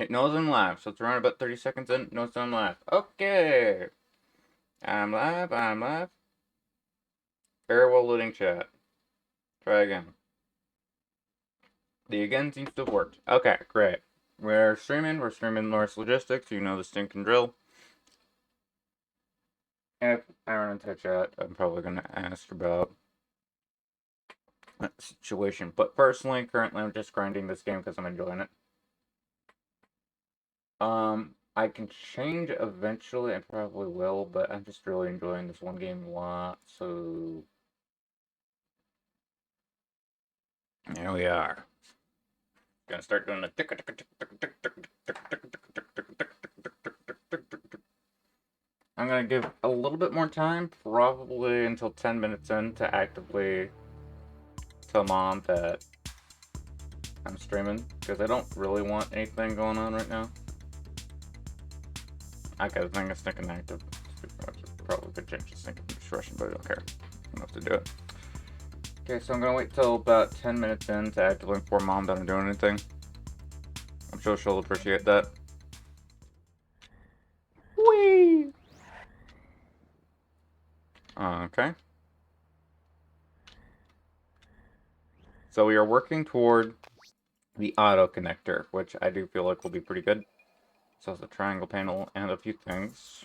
It knows I'm live, so it's around about 30 seconds in. Knows I'm live. Okay. I'm live. I'm live. Very well loading chat. Try again. The again seems to have worked. Okay, great. We're streaming. We're streaming Norris Logistics. You know the stinking drill. If I run into chat, I'm probably going to ask about that situation. But personally, currently, I'm just grinding this game because I'm enjoying it. I can change eventually. I probably will, but I'm just really enjoying this one game a lot. So here we are. Gonna start doing the tick tick tick tick tick tick tick tick tick. I'm gonna give a little bit more time, probably until 10 minutes in, to actively tell mom that I'm streaming, because I don't really want anything going on right now. I got a thing of thinking active. Probably could change this thing to discretion, but I don't care enough to do it. Okay, so I'm gonna wait till about 10 minutes in to actively inform mom that I'm doing anything. I'm sure she'll appreciate that. Whee! Okay. So we are working toward the auto connector, which I do feel like will be pretty good. So it's a triangle panel and a few things.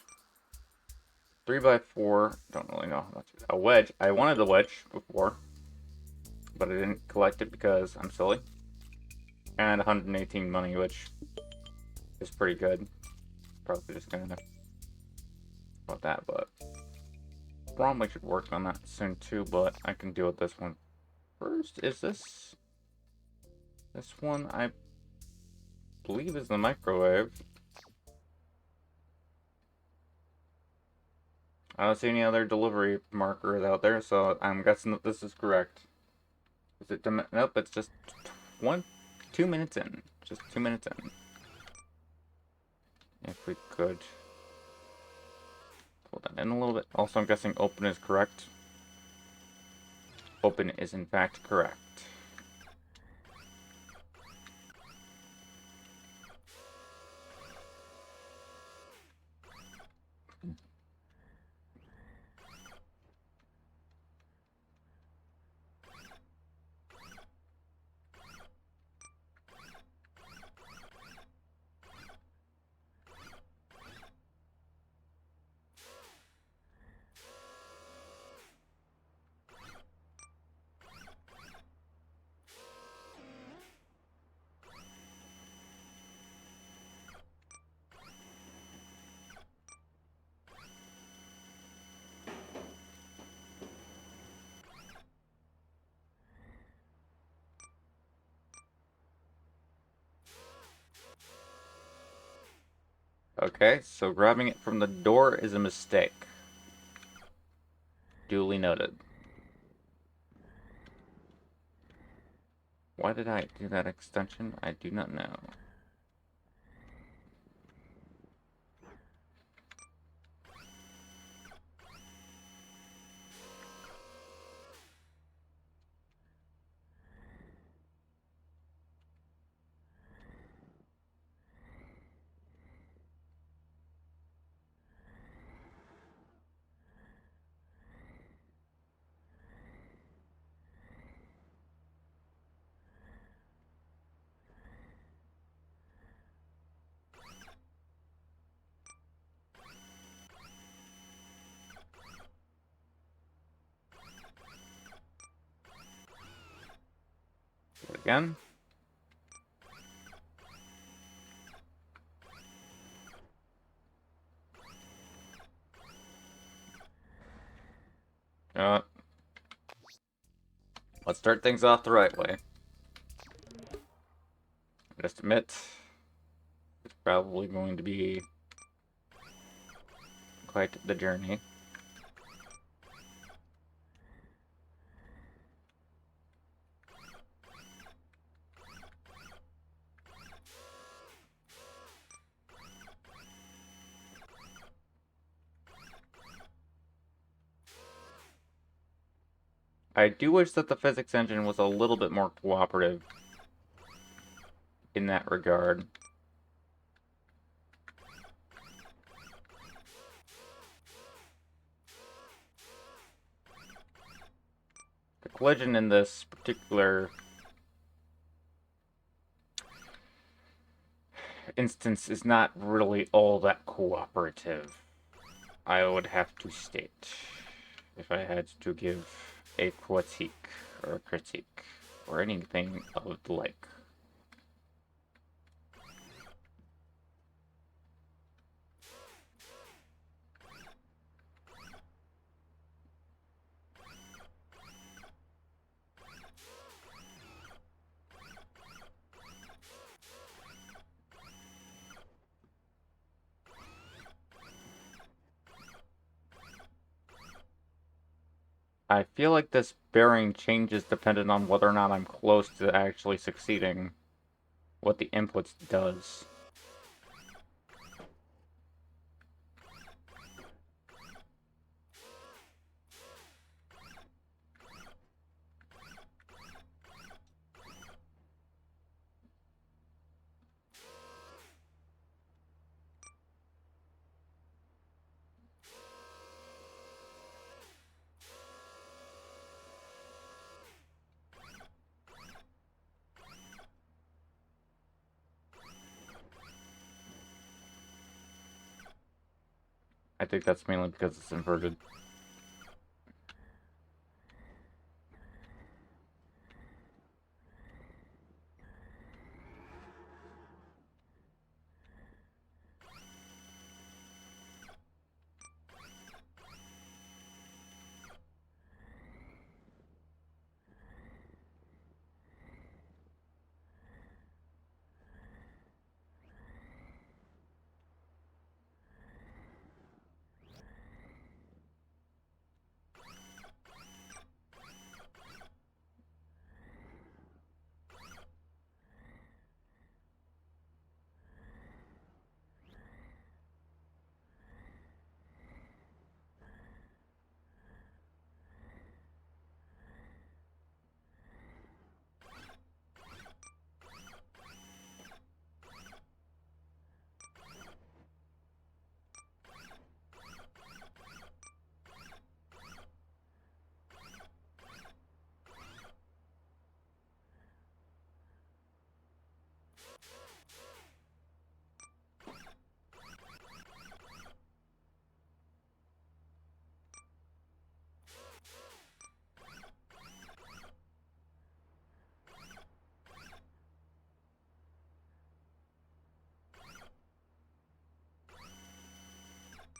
3x4, don't really know how much. A wedge. I wanted a wedge before, but I didn't collect it because I'm silly. And 118 money, which is pretty good. Probably just gonna about that, but probably should work on that soon too. But I can deal with this one first. Is this one? I believe is the microwave. I don't see any other delivery markers out there, so I'm guessing that this is correct. Is it? Nope, it's just 2 minutes in. Just 2 minutes in. If we could pull that in a little bit. Also, I'm guessing open is correct. Open is in fact correct. Okay, so grabbing it from the door is a mistake. Duly noted. Why did I do that extension? I do not know. Do it again. Uh, let's start things off the right way. Just admit it's probably going to be quite the journey. I do wish that the physics engine was a little bit more cooperative in that regard. collision in this particular instance is not really all that cooperative, I would have to state, if I had to give a critique, or anything of the like. I feel like this bearing changes dependent on whether or not I'm close to actually succeeding what the inputs does. I think that's mainly because it's inverted.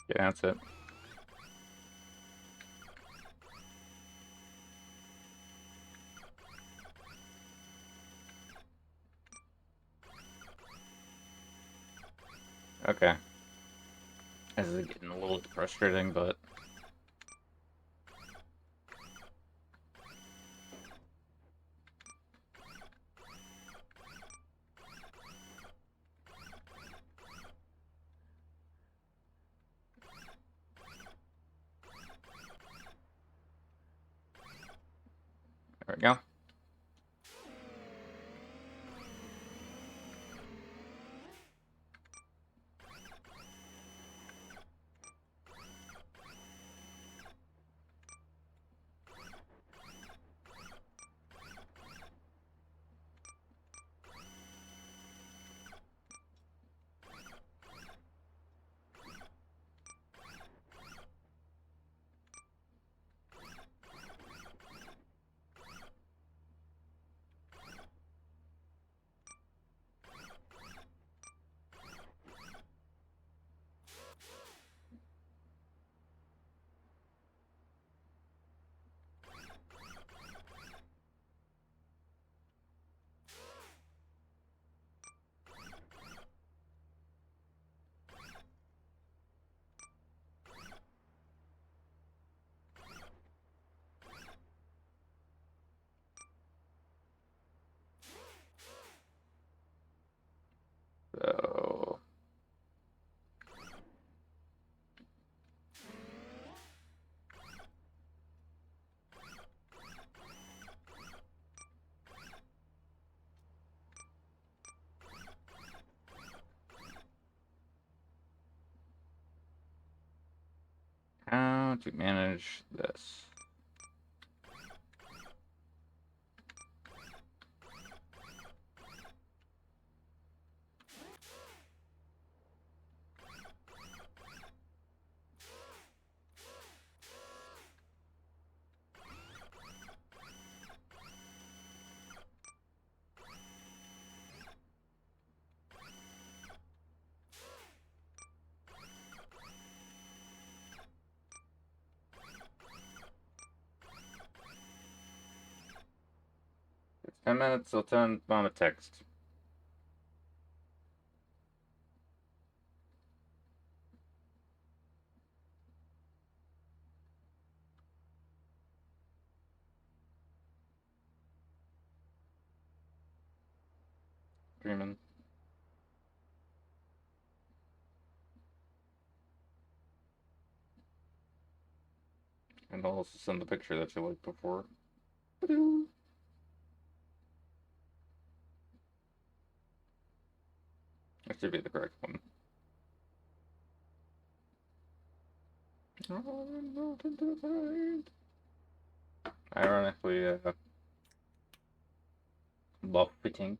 Yeah, that's it. Okay. This is getting a little frustrating, but... There we go. So... How to manage this? 10 minutes till 10 on a text. Dreaming. And I'll also send the picture that you liked before. That should be the correct one. Ironically, buffeting.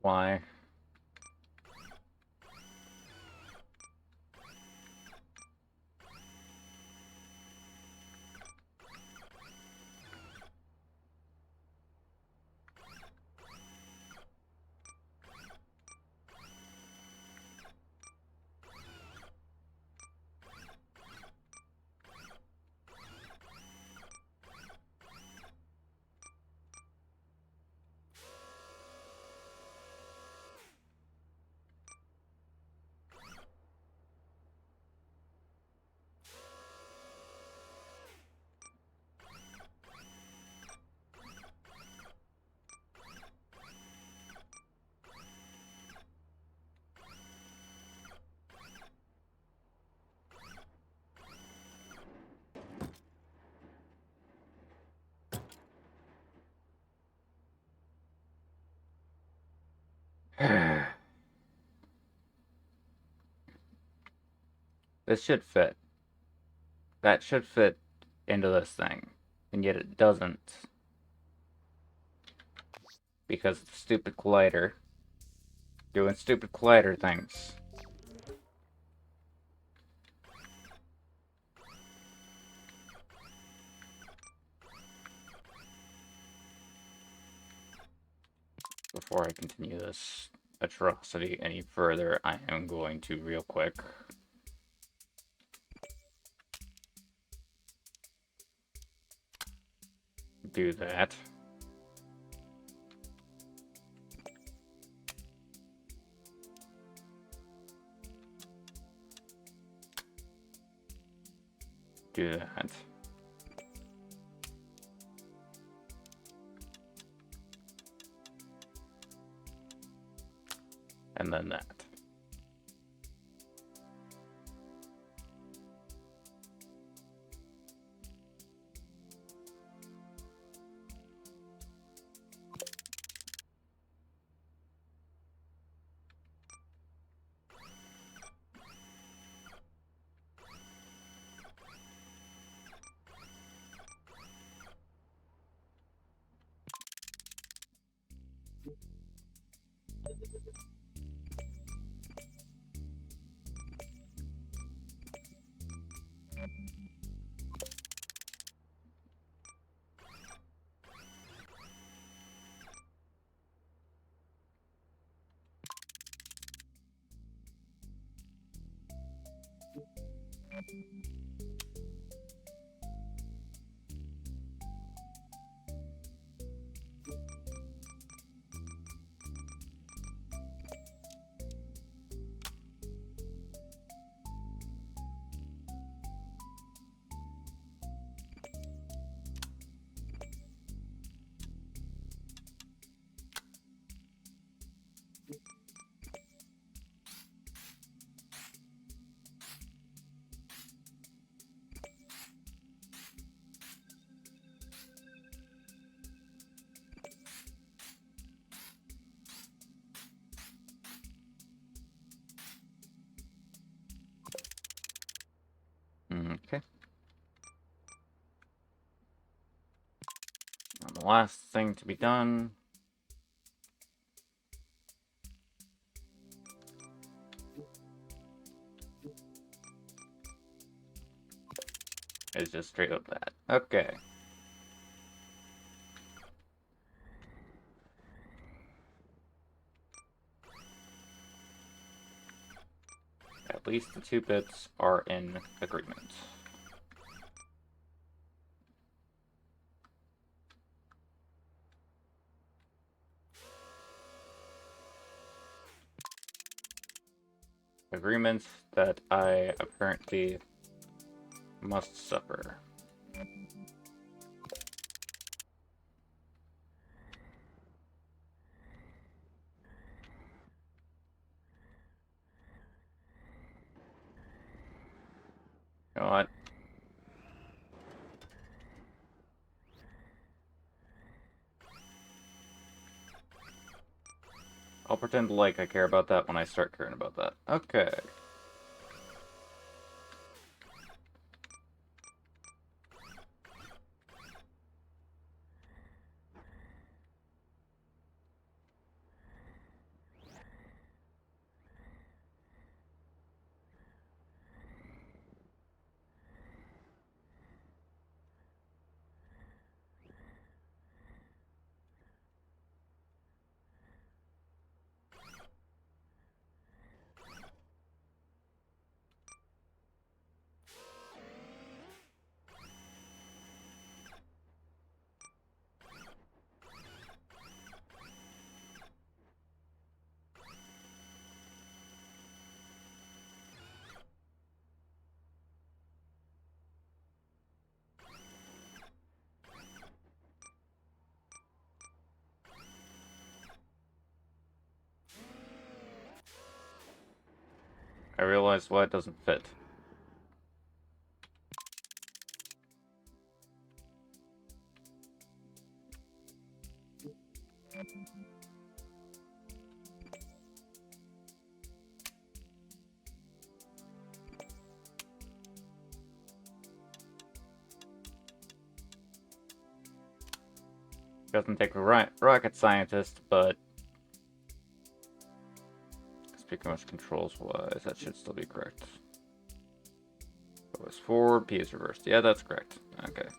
Why? This should fit. That should fit into this thing. And yet it doesn't. Because of the stupid collider. Doing stupid collider things. Before I continue this atrocity any further, I am going to real quick do that. Do that. And then that. Okay. And the last thing to be done is just straight up that. Okay. At least the 2 bits are in agreement. Agreements that I apparently must suffer. You know what? I'll pretend like I care about that when I start caring about that. Okay. I realize why it doesn't fit. Doesn't take a rocket scientist, but speaking of controls wise, that should still be correct. O is forward, P is reversed. Yeah, that's correct. Okay.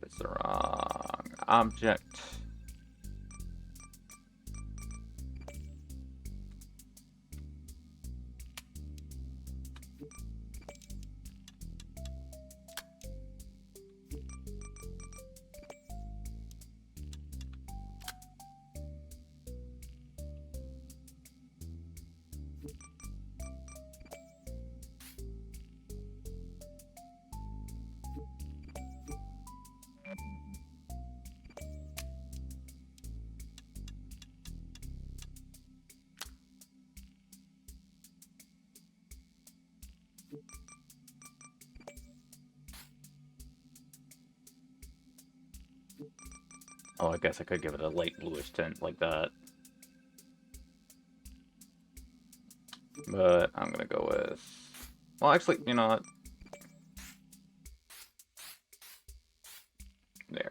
It's the wrong object. Oh, I guess I could give it a light bluish tint like that. But I'm gonna go with... Well, actually, you know what? There.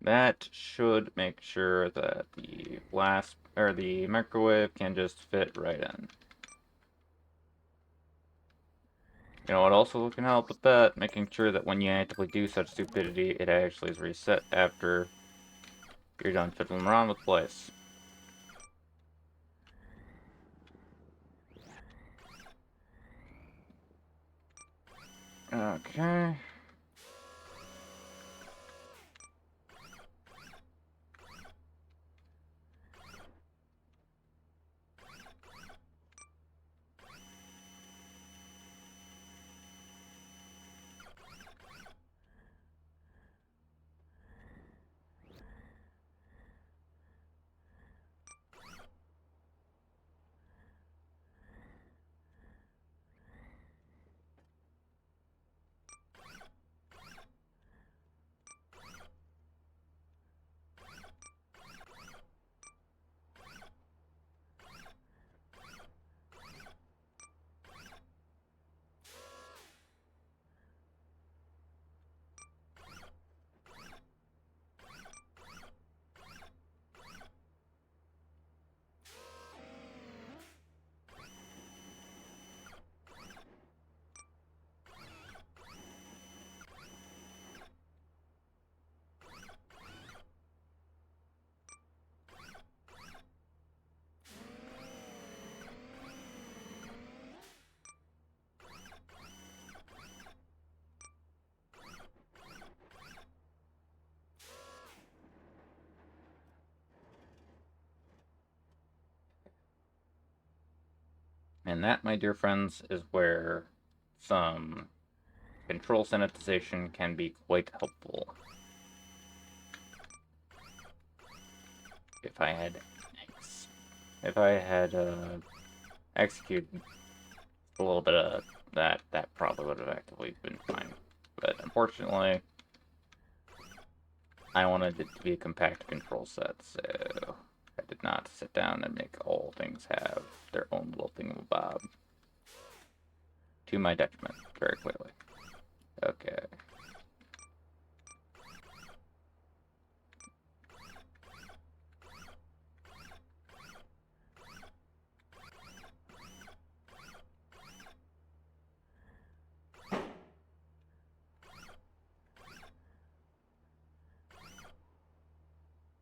That should make sure that the blast or the microwave can just fit right in. You know what also can help with that? Making sure that when you actively do such stupidity, it actually is reset after you're done fiddling around with the place. Okay. And that, my dear friends, is where some control sanitization can be quite helpful. If I had executed a little bit of that, that probably would have actively been fine. But unfortunately, I wanted it to be a compact control set, so I did not sit down and make all things have their own little thingamabob. To my detriment, very clearly. Okay.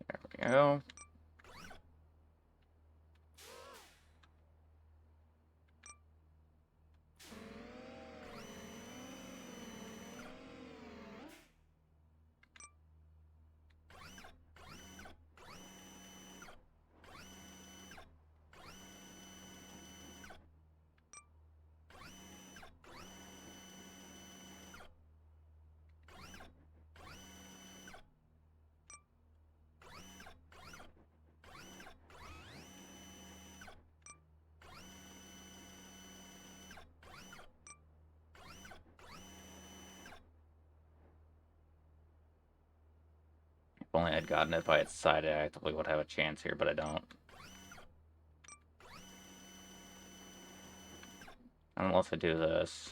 There we go. If only I'd gotten it by its side, I actively would have a chance here, but I don't. Unless I do this.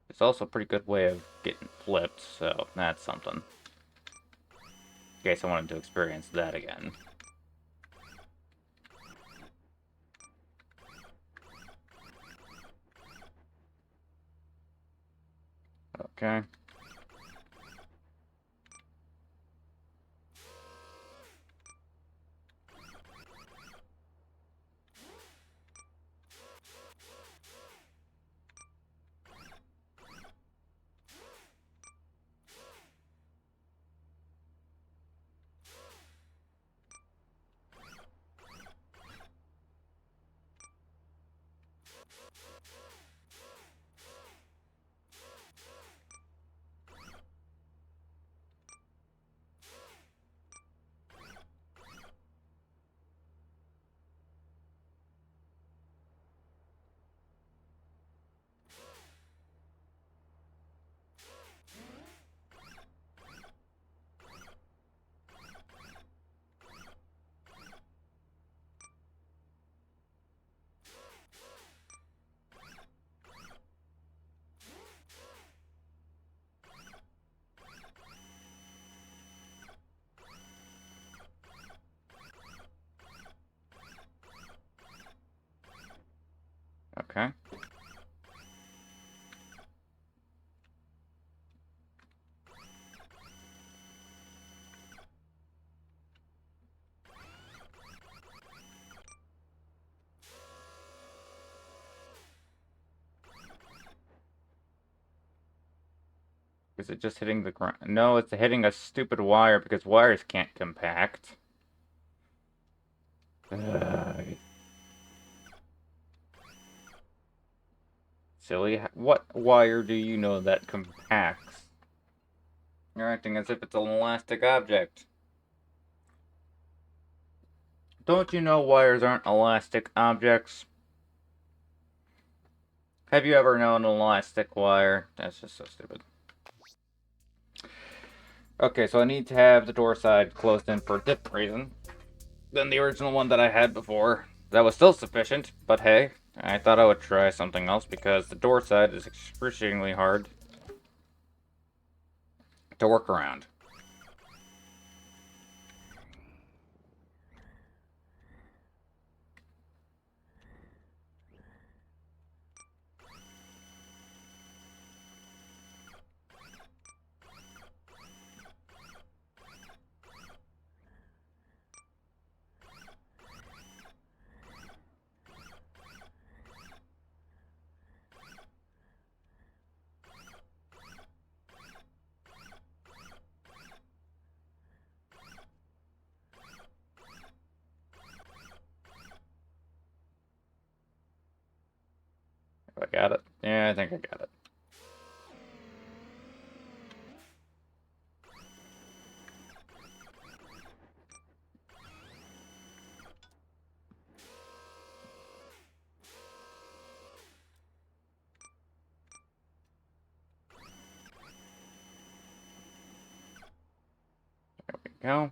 It's also a pretty good way of getting flipped, so that's something. In case I wanted to experience that again. Okay. Okay. Is it just hitting the ground? No, it's hitting a stupid wire because wires can't compact. Silly. What wire do you know that compacts? You're acting as if it's an elastic object. Don't you know wires aren't elastic objects? Have you ever known an elastic wire? That's just so stupid. Okay, so I need to have the door side closed in for a different reason than the original one that I had before. That was still sufficient, but hey, I thought I would try something else because the door side is excruciatingly hard to work around. I got it? Yeah, I think I got it. There we go.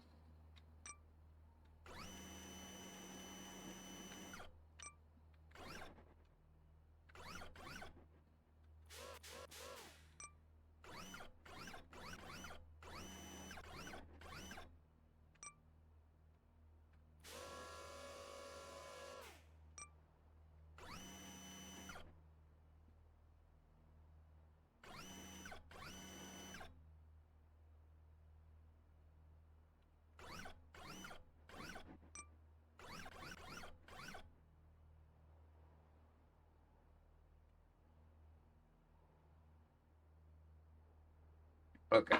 Okay.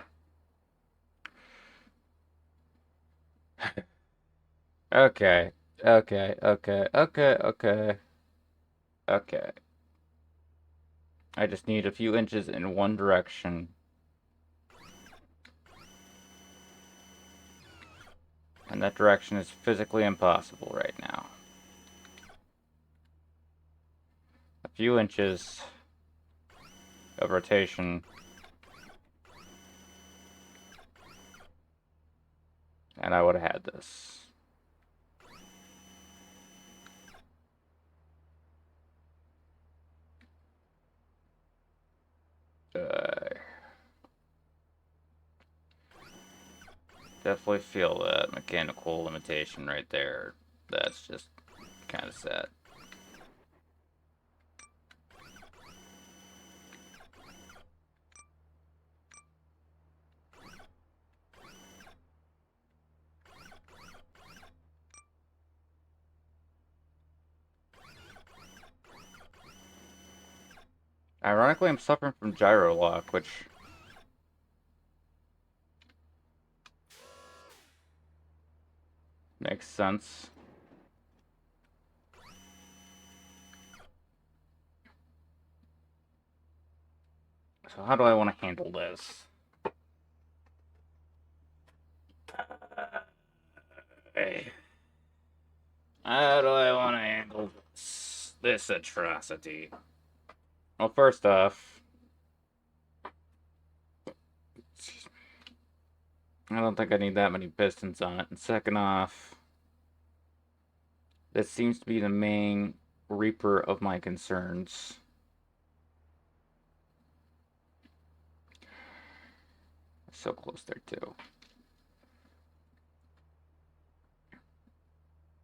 Okay. Okay. Okay. Okay. Okay. Okay. I just need a few inches in one direction. And that direction is physically impossible right now. A few inches of rotation. And I would have had this. Definitely feel that mechanical limitation right there. That's just kind of sad. Ironically, I'm suffering from gyro lock, which makes sense. So how do I want to handle this? How do I want to handle this atrocity? Well, first off, I don't think I need that many pistons on it. And second off, this seems to be the main reaper of my concerns. So close there, too.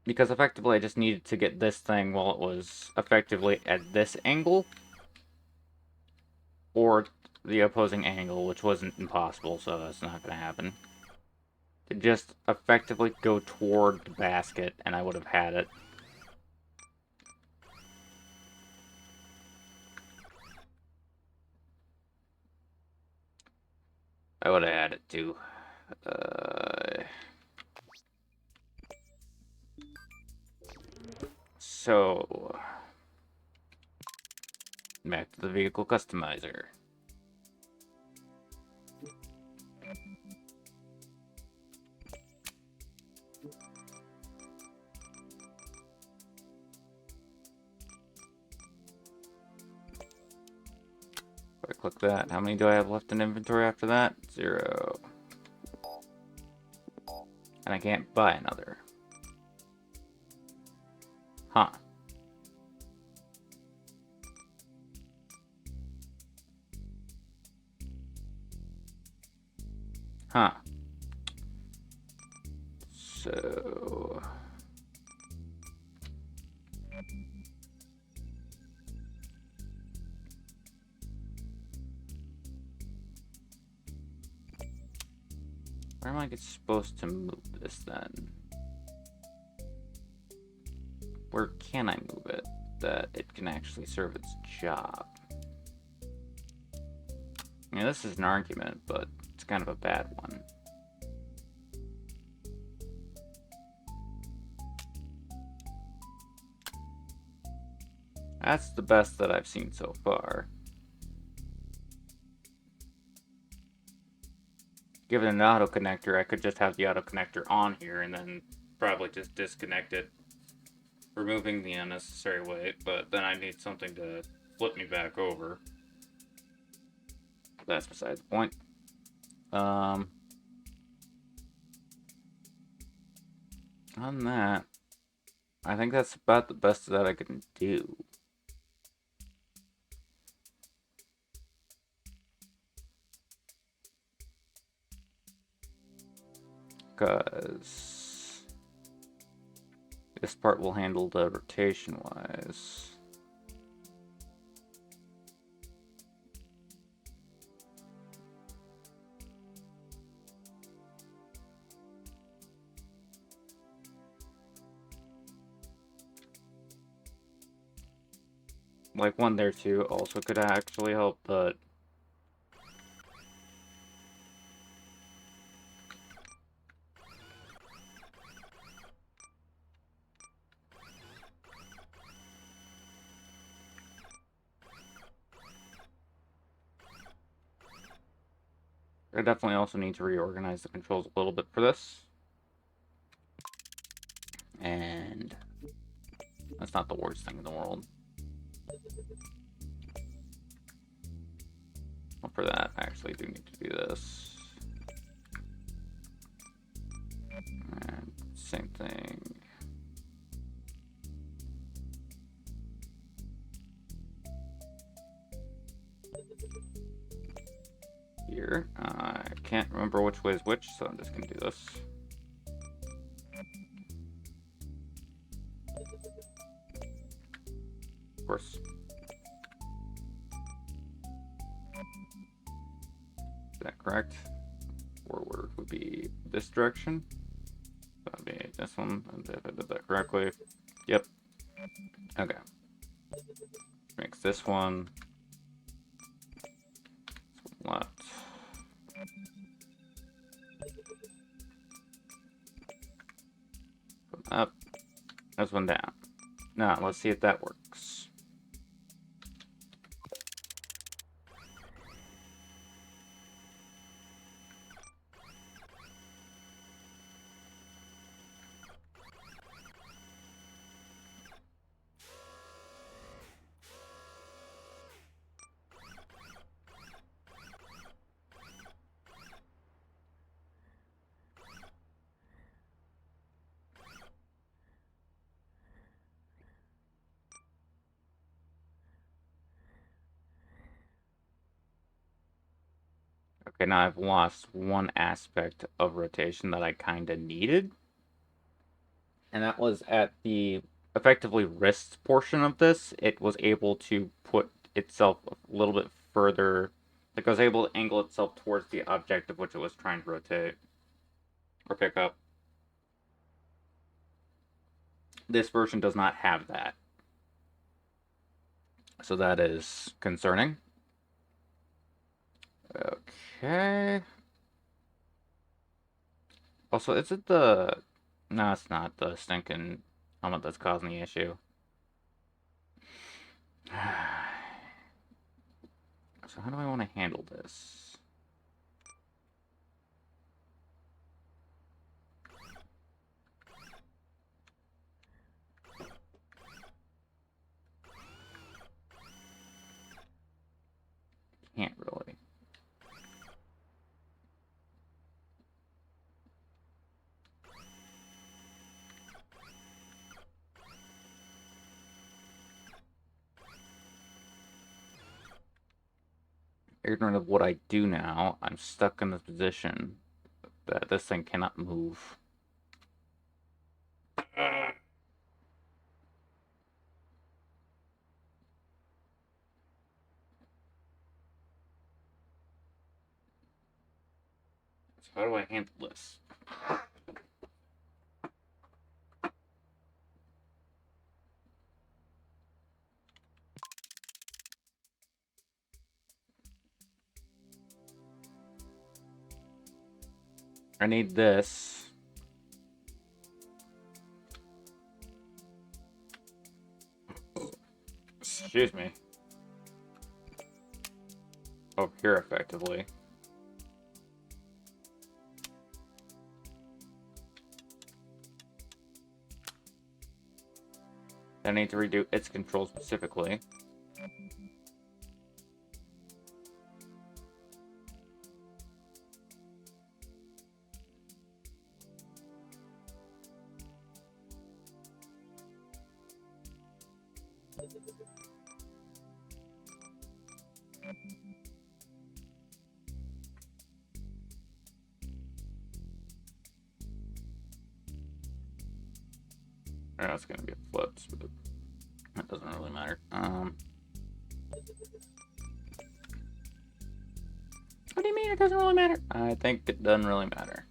Because effectively I just needed to get this thing while it was effectively at this angle, or the opposing angle, which wasn't impossible, so that's not going to happen. To just effectively go toward the basket, and I would have had it. I would have had it too. So, back to the vehicle customizer. If I click that, how many do I have left in inventory after that? 0. And I can't buy another. Huh. Huh. So... where am I supposed to move this then? Where can I move it that it can actually serve its job? I mean, this is an argument, but it's kind of a bad one. That's the best that I've seen so far. Given an auto connector, I could just have the auto connector on here and then probably just disconnect it, removing the unnecessary weight, but then I need something to flip me back over. That's beside the point. On that, I think that's about the best that I can do. Because this part will handle the rotation-wise. Like one there too also could actually help, but I definitely also need to reorganize the controls a little bit for this. And that's not the worst thing in the world. Well, for that, I actually do need to do this. And same thing. Here. I can't remember which way is which, so I'm just going to do this. Of course. Is that correct? Forward would be this direction. That would be this one. If I did that correctly. Yep. Okay. Makes this one left. Up. This one down. Now, let's see if that works. Okay, now I've lost one aspect of rotation that I kind of needed. And that was at the effectively wrist portion of this. It was able to put itself a little bit further, like it was able to angle itself towards the object of which it was trying to rotate or pick up. This version does not have that. So that is concerning. Okay. Also, is it the... No, it's not the stinking helmet that's causing the issue. So how do I want to handle this? Can't really. Ignorant of what I do now, I'm stuck in this position that this thing cannot move. So how do I handle this? I need this. Excuse me. Over here, effectively. I need to redo its control specifically. It's gonna get flipped, but that doesn't really matter. What do you mean it doesn't really matter? I think it doesn't really matter.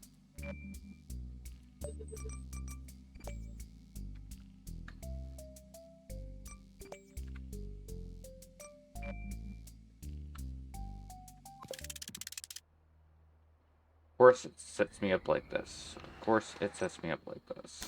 Of course it sets me up like this. Of course it sets me up like this.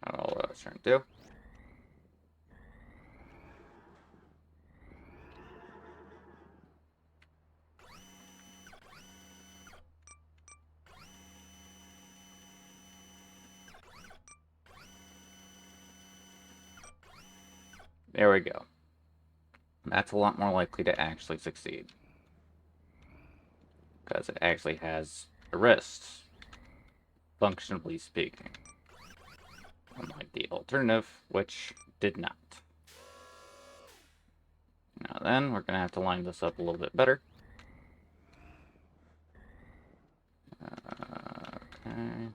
I don't know what I was trying to do. There we go. That's a lot more likely to actually succeed. Because it actually has a wrist, functionally speaking. Unlike the alternative, which did not. Now then, we're going to have to line this up a little bit better. Okay.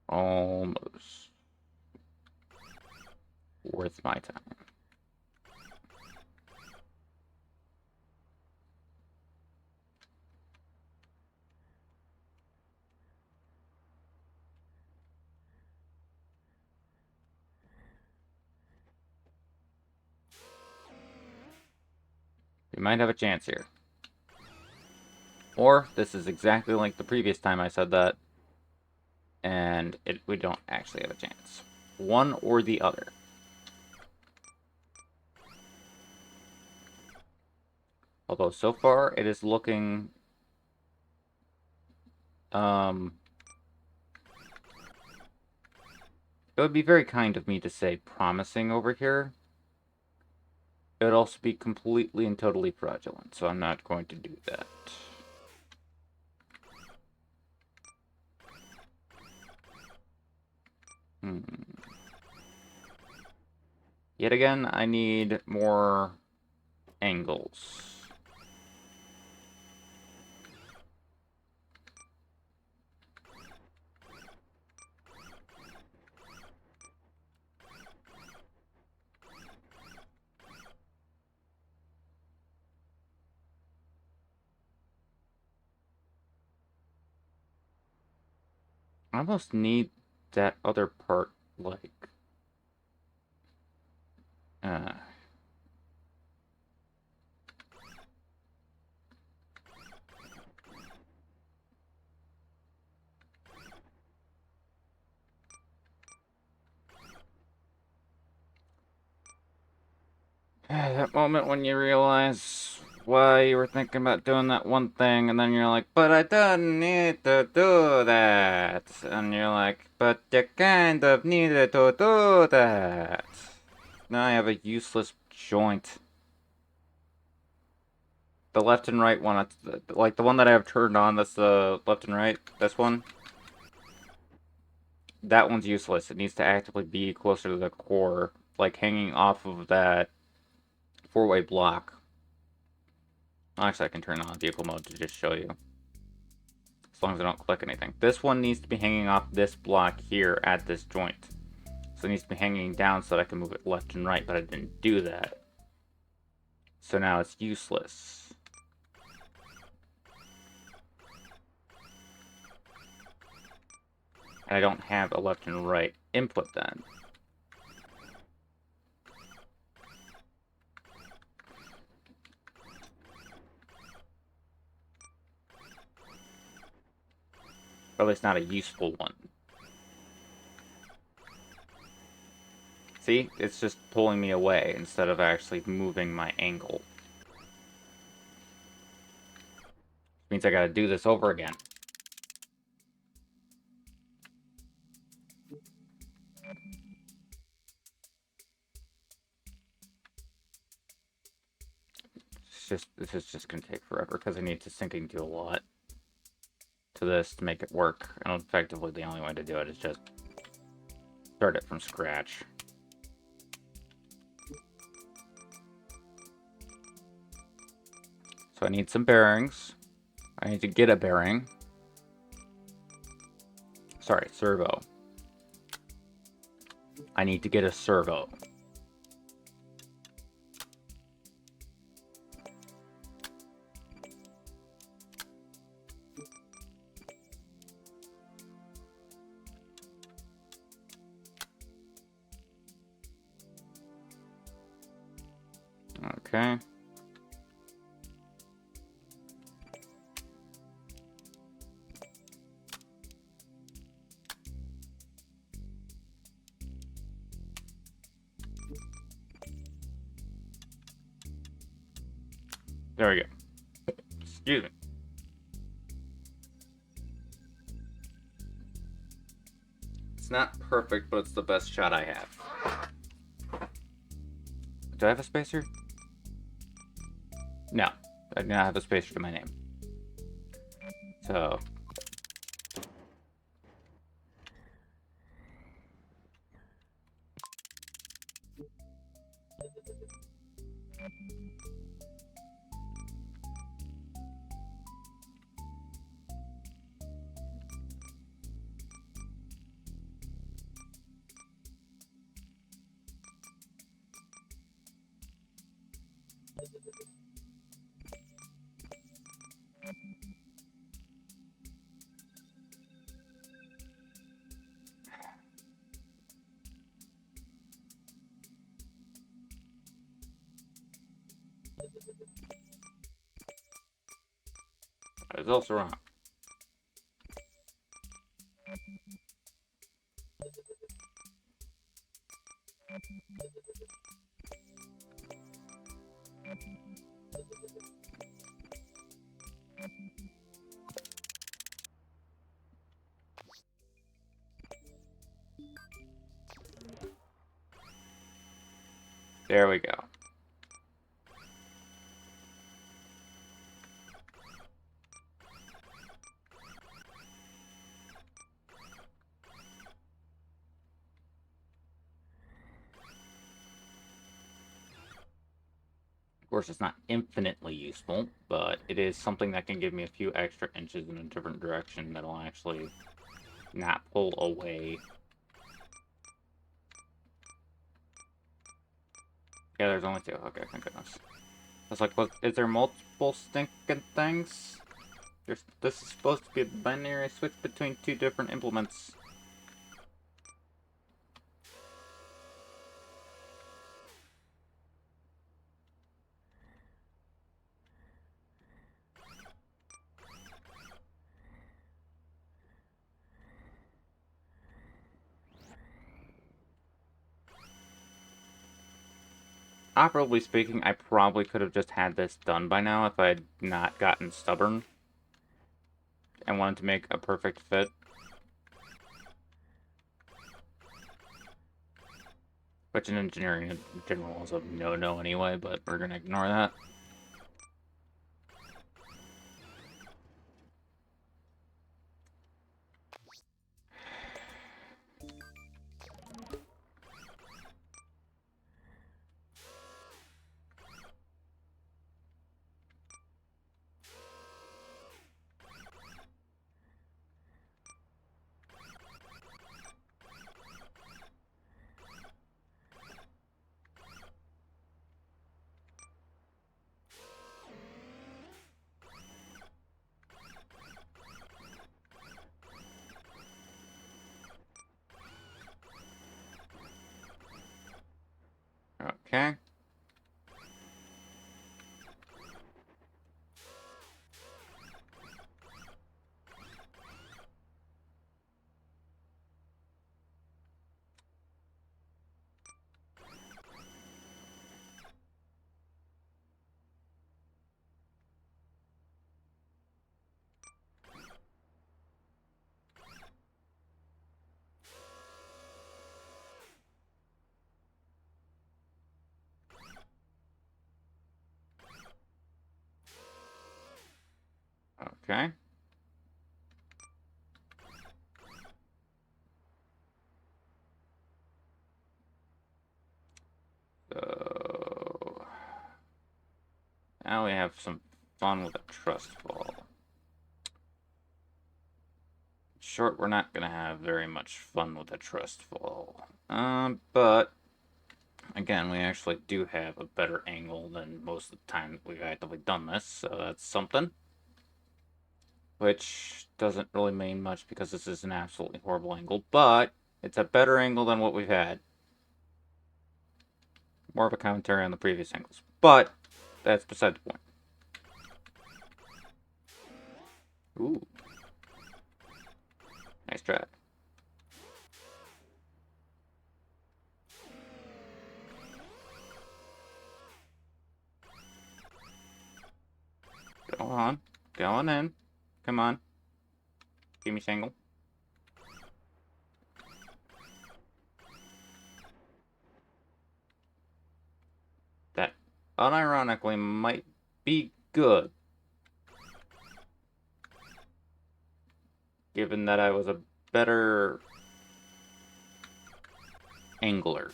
Almost worth my time. We might have a chance here. Or this is exactly like the previous time I said that, and we don't actually have a chance. One or the other. Although so far it is looking it would be very kind of me to say promising over here. It would also be completely and totally fraudulent, so I'm not going to do that. Yet again, I need more angles. I almost need that other part, like... Uh... That moment when you realize why you were thinking about doing that one thing, and then you're like, but I don't need to do that. And you're like, but you kind of needed to do that. Now I have a useless joint. The left and right one, like the one that I have turned on, that's the left and right, this one. That one's useless. It needs to actively be closer to the core, like hanging off of that four-way block. Actually, I can turn on vehicle mode to just show you. As long as I don't click anything. This one needs to be hanging off this block here at this joint. So it needs to be hanging down so that I can move it left and right, but I didn't do that. So now it's useless. And I don't have a left and right input then. Or at least not a useful one. See? It's just pulling me away instead of actually moving my angle. Which means I gotta do this over again. This is just gonna take forever because I need to sync and do a lot to this to make it work. And effectively the only way to do it is just start it from scratch. So I need some bearings. I need to get a bearing. Sorry, servo. I need to get a servo. Okay. There we go. Excuse me. It's not perfect, but it's the best shot I have. Do I have a spacer? No. I do not have a spacer to my name. So... I was also wrong. There we go. Of course, it's not infinitely useful, but it is something that can give me a few extra inches in a different direction that'll actually not pull away. Yeah, there's only two. Okay, thank goodness. I was like, what, is there multiple stinking things? This is supposed to be a binary switch between two different implements. Operably speaking, I probably could have just had this done by now if I had not gotten stubborn and wanted to make a perfect fit. Which in engineering in general is a no-no anyway, but we're gonna ignore that. Okay. Okay. So now we have some fun with a trust fall. In short, we're not gonna have very much fun with a trust fall. But again, we actually do have a better angle than most of the time we've actively done this, so that's something. Which doesn't really mean much because this is an absolutely horrible angle, but it's a better angle than what we've had. More of a commentary on the previous angles, but that's beside the point. Ooh. Nice try. Go on. Go on in. Come on. Give me single. That unironically might be good. Given that I was a better angler.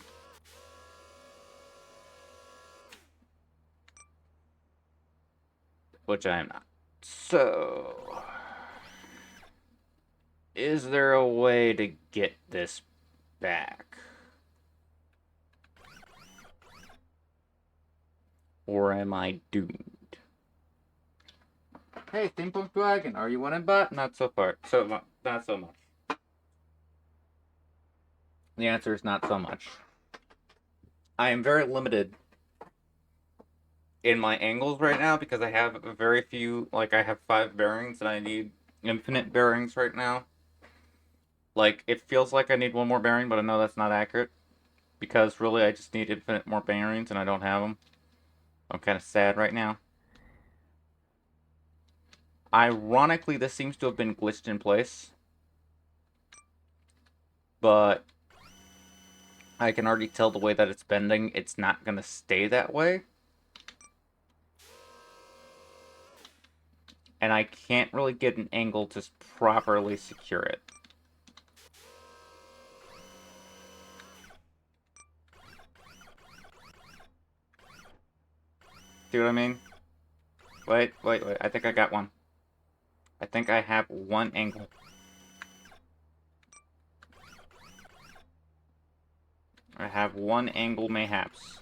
Which I am not. So... is there a way to get this back? Or am I doomed? Hey, Steampunk Dragon, are you winning bot? Not so far. Not so much. The answer is not so much. I am very limited in my angles right now because I have very few, like I have 5 bearings and I need infinite bearings right now. Like, it feels like I need one more bearing, but I know that's not accurate. Because really I just need infinite more bearings and I don't have them. I'm kind of sad right now. Ironically, this seems to have been glitched in place. But I can already tell the way that it's bending, it's not going to stay that way. And I can't really get an angle to properly secure it. See what I mean? Wait. I think I got one. I think I have one angle. I have one angle, mayhaps.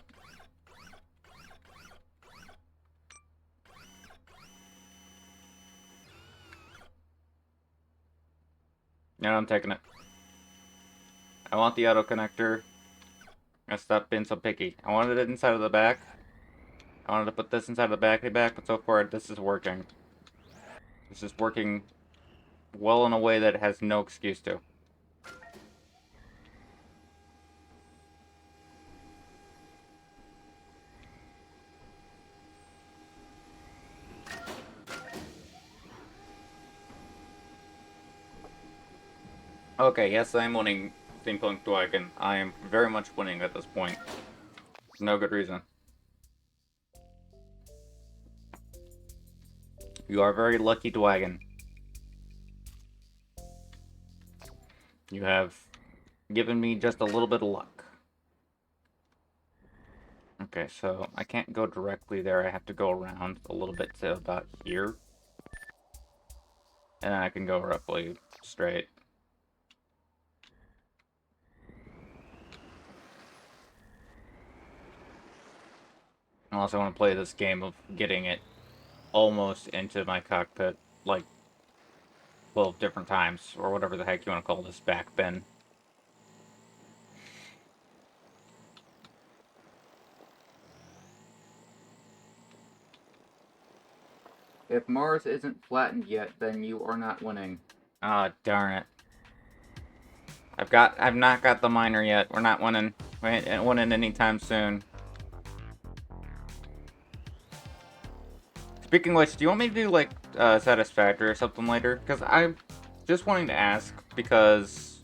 No, I'm taking it. I want the auto connector. I stopped being so picky. I wanted it inside of the back. I wanted to put this inside of the back, but so far this is working. This is working well in a way that it has no excuse to. Okay, yes, I am winning Steampunk Dwagon. I am very much winning at this point. For no good reason. You are very lucky, Dwagon. You have given me just a little bit of luck. Okay, so I can't go directly there. I have to go around a little bit to about here. And then I can go roughly straight. I also want to play this game of getting it almost into my cockpit, like 12 different times, or whatever the heck you want to call this back bend. If Mars isn't flattened yet, then you are not winning. Ah, darn it. I've not got the miner yet. We're not winning. We ain't winning anytime soon. Speaking of which, do you want me to do, like, Satisfactory or something later? Because I'm just wanting to ask, because,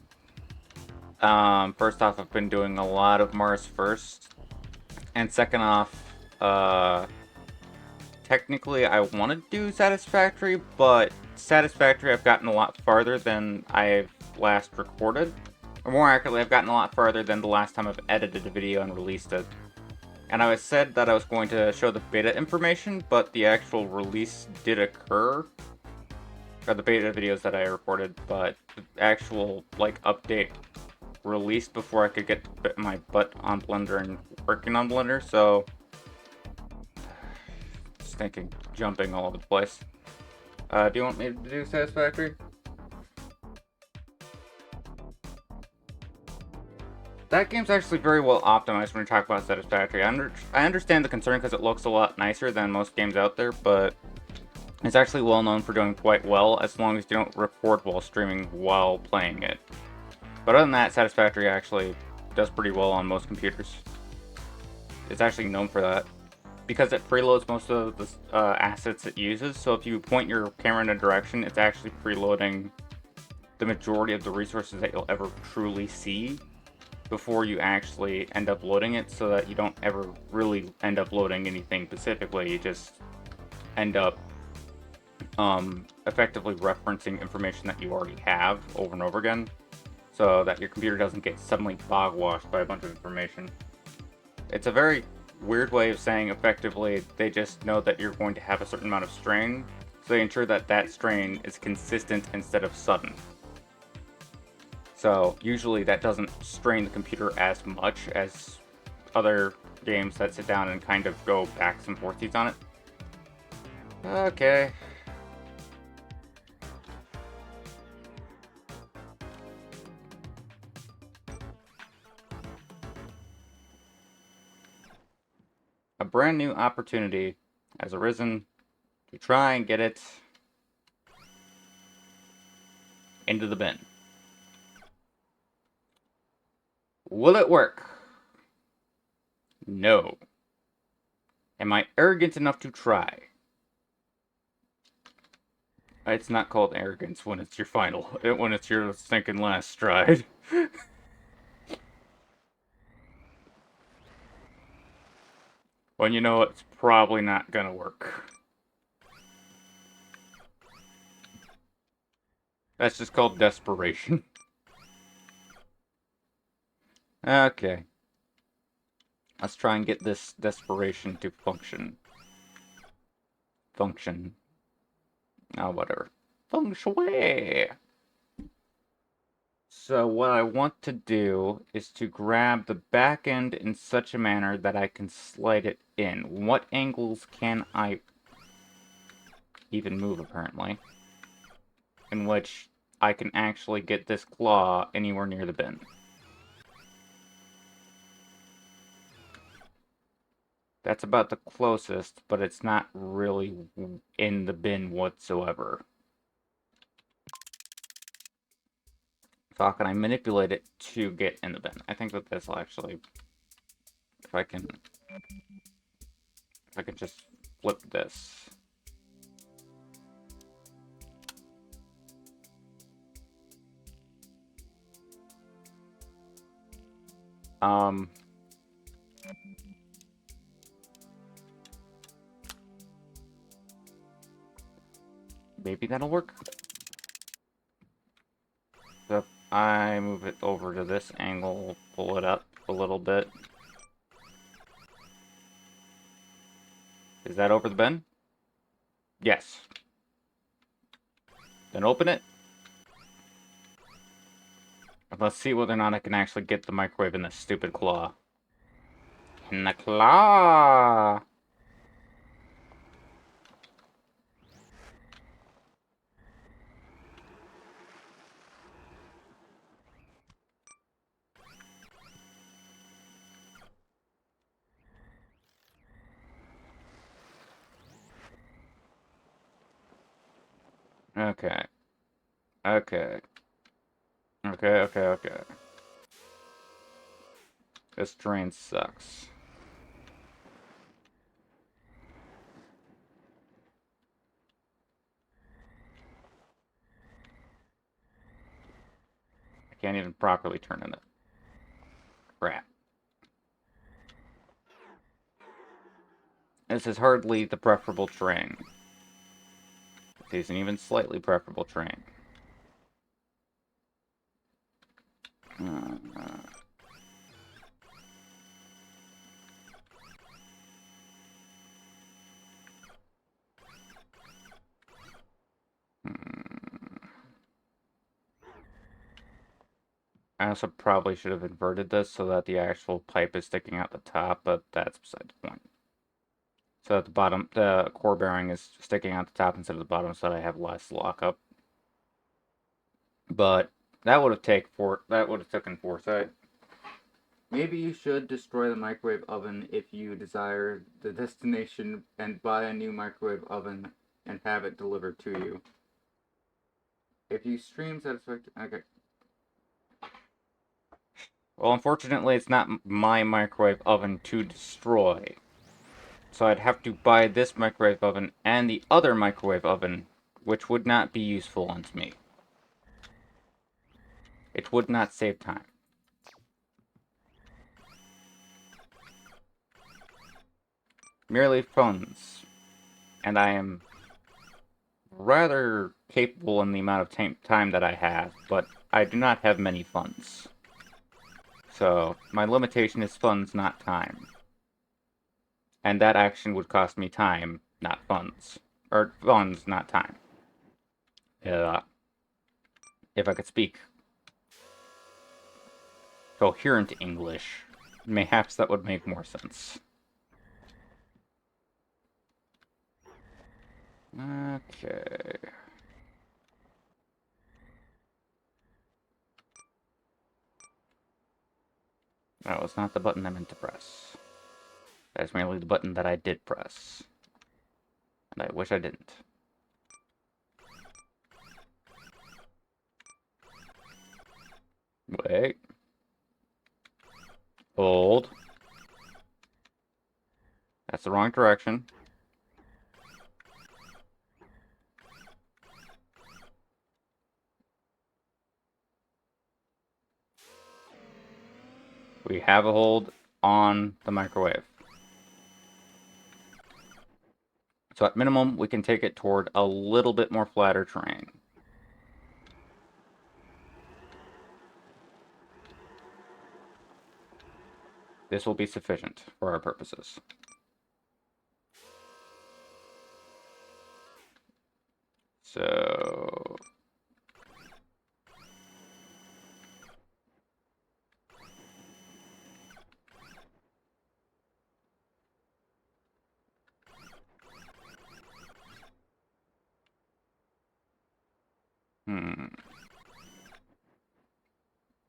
first off, I've been doing a lot of Mars first. And second off, technically I want to do Satisfactory, but Satisfactory I've gotten a lot farther than I've last recorded. Or more accurately, I've gotten a lot farther than the last time I've edited a video and released it. And I said that I was going to show the beta information, but the actual release did occur. Or the beta videos that I recorded, but the actual, like, update released before I could get my butt on Blender and working on Blender, so... Just thinking, jumping all over the place. Do you want me to do Satisfactory? That game's actually very well optimized when you talk about Satisfactory. I understand the concern because it looks a lot nicer than most games out there, but it's actually well known for doing quite well as long as you don't record while streaming while playing it. But other than that, Satisfactory actually does pretty well on most computers. It's actually known for that. Because it preloads most of the assets it uses, so if you point your camera in a direction, it's actually preloading the majority of the resources that you'll ever truly see before you actually end up loading it, so that you don't ever really end up loading anything specifically. You just end up effectively referencing information that you already have over and over again, so that your computer doesn't get suddenly bog-washed by a bunch of information. It's a very weird way of saying effectively they just know that you're going to have a certain amount of strain, so they ensure that that strain is consistent instead of sudden. So usually that doesn't strain the computer as much as other games that sit down and kind of go backs and forthies on it. Okay. A brand new opportunity has arisen to try and get it into the bin. Will it work? No. Am I arrogant enough to try? It's not called arrogance when it's your when it's your stinking last stride. When you know it's probably not gonna work. That's just called desperation. Okay. Let's try and get this desperation to function. Function. Oh, whatever. Feng shui! So what I want to do is to grab the back end in such a manner that I can slide it in. What angles can I even move, apparently? In which I can actually get this claw anywhere near the bin. That's about the closest, but it's not really in the bin whatsoever. So how can I manipulate it to get in the bin? I think that this will actually, if I can just flip this. Maybe that'll work. So if I move it over to this angle, pull it up a little bit. Is that over the bin? Yes. Then open it. And let's see whether or not I can actually get the microwave in this stupid claw. In the claw! Okay. Okay. Okay. This terrain sucks. I can't even properly turn in it. Crap. This is hardly the preferable terrain. This isn't even slightly preferable terrain. I also probably should have inverted this so that the actual pipe is sticking out the top, but that's beside the point. So that the core bearing is sticking out the top instead of the bottom, so that I have less lockup. But that would have taken foresight. Maybe you should destroy the microwave oven if you desire the destination and buy a new microwave oven and have it delivered to you. If you stream satisfaction, okay. Well, unfortunately, it's not my microwave oven to destroy. So I'd have to buy this microwave oven and the other microwave oven, which would not be useful unto me. It would not save time. Merely funds. And I am rather capable in the amount of time that I have, but I do not have many funds. So my limitation is funds, not time. And that action would cost me time, not funds. Or funds, not time. If I could speak coherent English, mayhaps that would make more sense. Okay. That was not the button I meant to press. That's merely the button that I did press. And I wish I didn't. Wait. Hold. That's the wrong direction. We have a hold on the microwave. So at minimum, we can take it toward a little bit more flatter terrain. This will be sufficient for our purposes. So...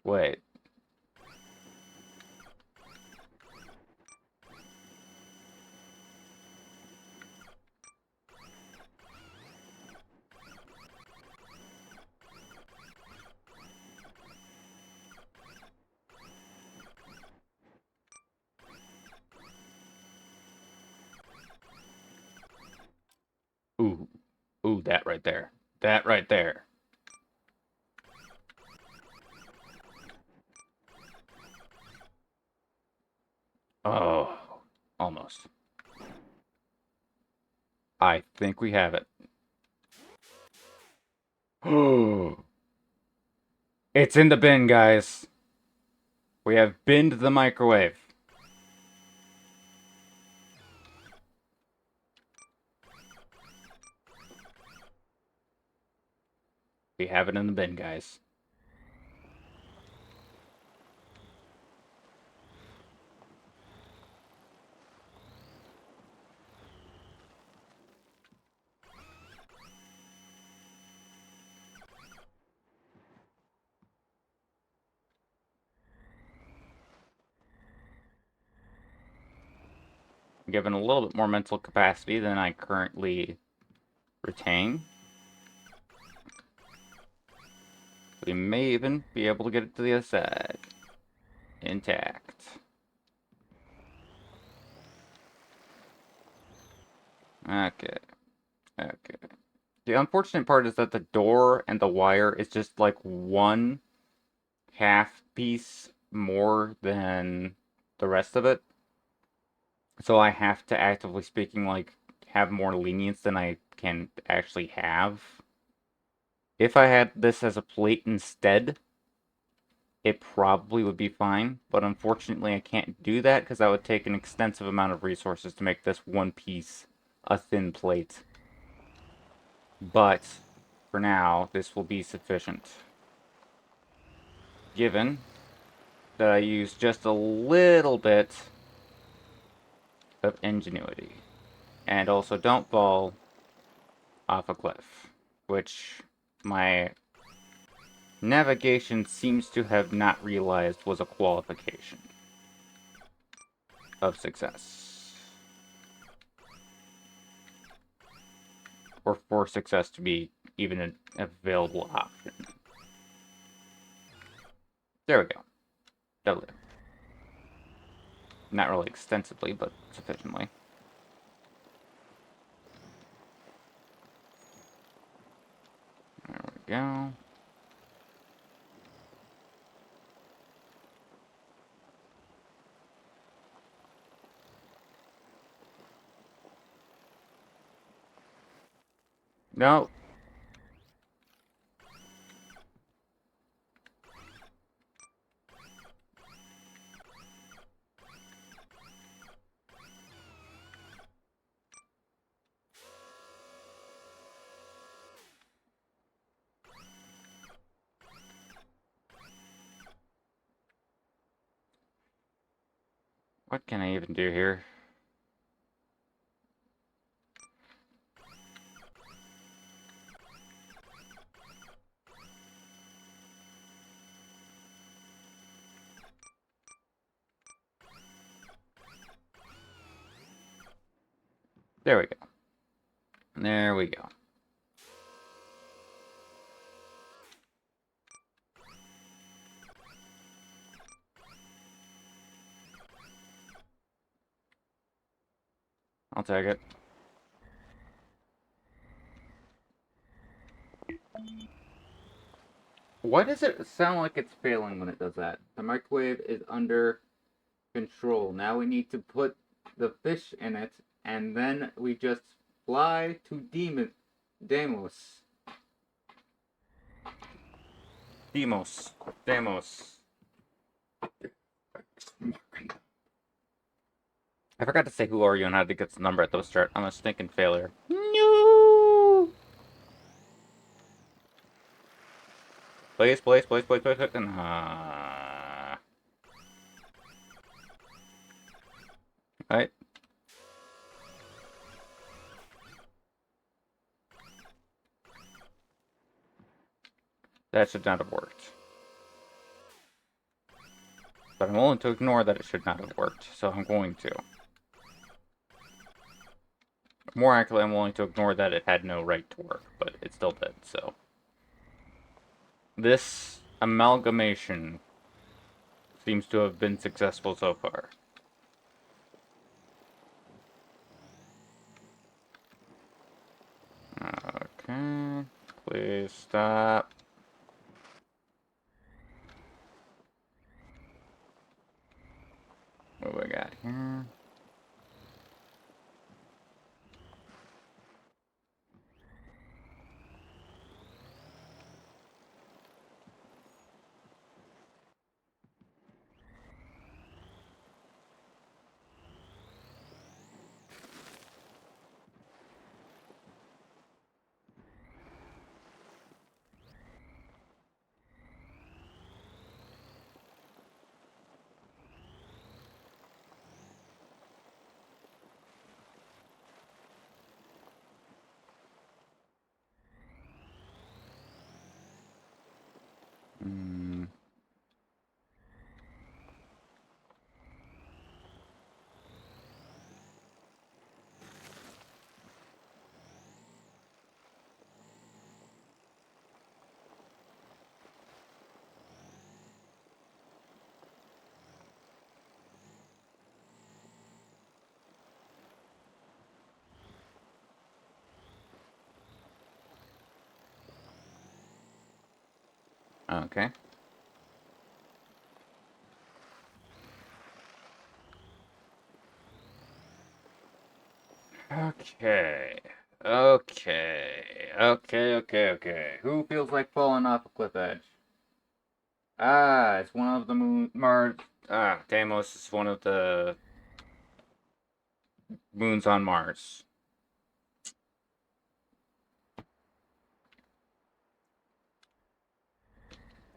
Wait. Ooh. Ooh, that right there. That right there. Oh, almost. I think we have it. Oh, it's in the bin, guys. We have binned the microwave. We have it in the bin, guys. Given a little bit more mental capacity than I currently retain. We may even be able to get it to the other side. Intact. Okay. Okay. The unfortunate part is that the door and the wire is just like one half piece more than the rest of it. So I have to, actively speaking, like, have more lenience than I can actually have. If I had this as a plate instead, it probably would be fine, but unfortunately I can't do that because that would take an extensive amount of resources to make this one piece a thin plate. But, for now, this will be sufficient. Given that I use just a little bit of ingenuity. And also don't fall off a cliff, which my navigation seems to have not realized was a qualification of success. Or for success to be even an available option. There we go. That'll do. Not really extensively, but sufficiently. There we go. No. What can I even do here? There we go. There we go. I'll take it. Why does it sound like it's failing when it does that? The microwave is under control. Now we need to put the fish in it, and then we just fly to Deimos. Deimos. I forgot to say who are you and how to get the number at the start. I'm a stinking failure. No! Please. Alright. That should not have worked. But I'm willing to ignore that it should not have worked, so I'm going to. More accurately, I'm willing to ignore that it had no right to work, but it still did, so. This amalgamation seems to have been successful so far. Okay, please stop. What do we got here? Okay. Okay. Who feels like falling off a cliff edge? Ah, it's one of the Deimos is one of the moons on Mars.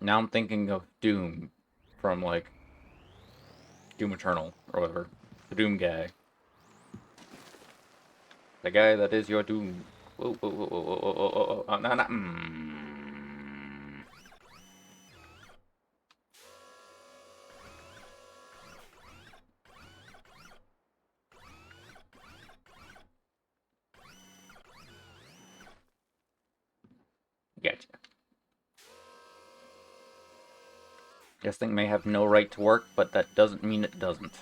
Now I'm thinking of Doom from, like, Doom Eternal, or whatever. The Doom guy. The guy that is your Doom. Whoa. Oh, no. Gotcha. This thing may have no right to work, but that doesn't mean it doesn't.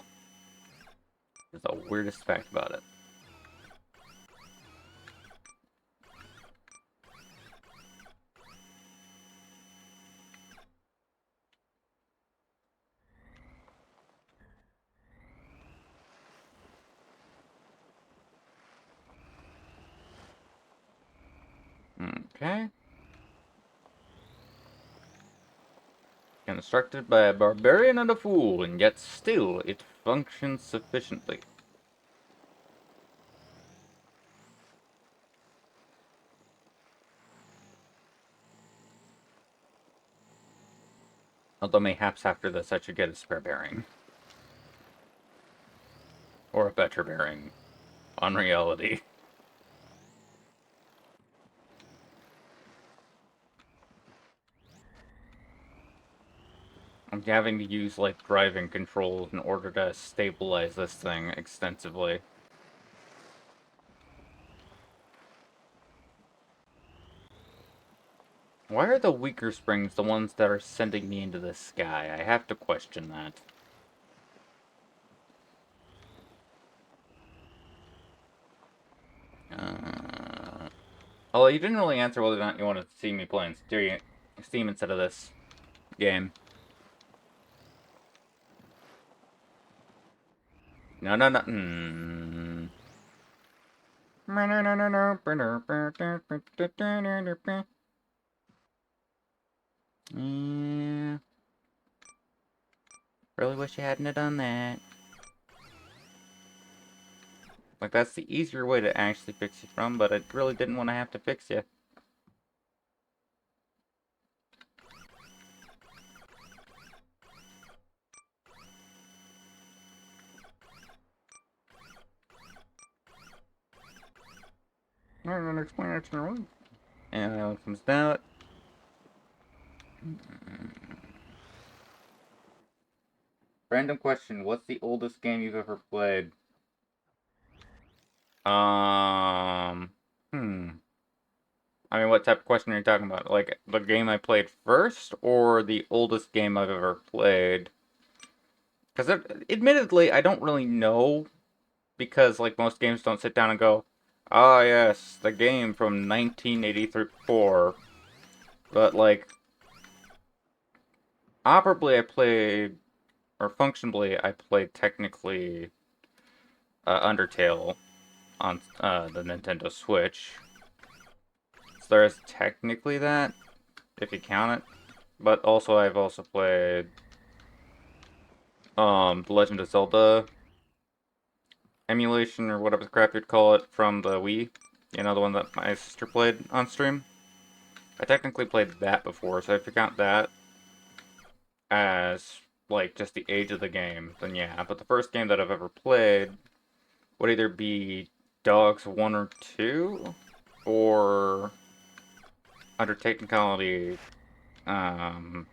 It's the weirdest fact about it. Okay. Constructed by a barbarian and a fool, and yet still it functions sufficiently. Although mayhaps after this I should get a spare bearing. Or a better bearing. On reality. I'm having to use, like, driving controls in order to stabilize this thing extensively. Why are the weaker springs the ones that are sending me into the sky? I have to question that. Although you didn't really answer whether or not you wanted to see me playing Steam instead of this game. No, no, no. Mm. Yeah. Really wish you hadn't have done that. Like, that's the easier way to actually fix you from, but I really didn't want to have to fix you. I'm gonna explain it to you. And when it comes down. Random question, what's the oldest game you've ever played? Hmm. I mean, what type of question are you talking about? Like, the game I played first, or the oldest game I've ever played? Because, admittedly, I don't really know, because, like, most games don't sit down and go, ah, yes, the game from 1984. But, like, operably I played, or functionally I played technically Undertale on the Nintendo Switch. So there is technically that, if you count it. But also I've also played The Legend of Zelda emulation or whatever the crap you'd call it from the Wii. You know, the one that my sister played on stream. I technically played that before, so if you count that as like just the age of the game, then yeah. But the first game that I've ever played would either be Dogs 1 or 2, or under technicality, um,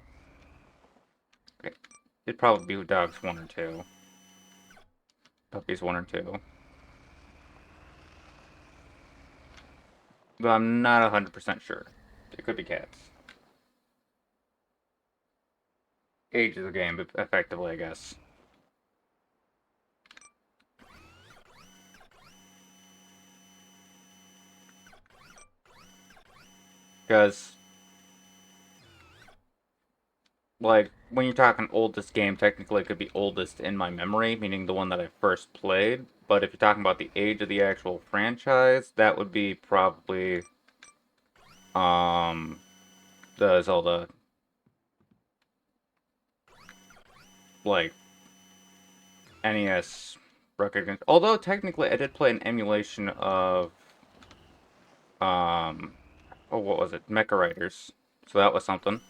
it'd probably be Dogs 1 or 2. Puppies 1 or 2. But I'm not 100% sure. It could be cats. Age of the game, effectively, I guess. Because, like, when you're talking oldest game, technically it could be oldest in my memory, meaning the one that I first played. But if you're talking about the age of the actual franchise, that would be probably, um, the Zelda, like, NES recognition. Although, technically, I did play an emulation of, um, oh, what was it? Mecha Riders. So that was something.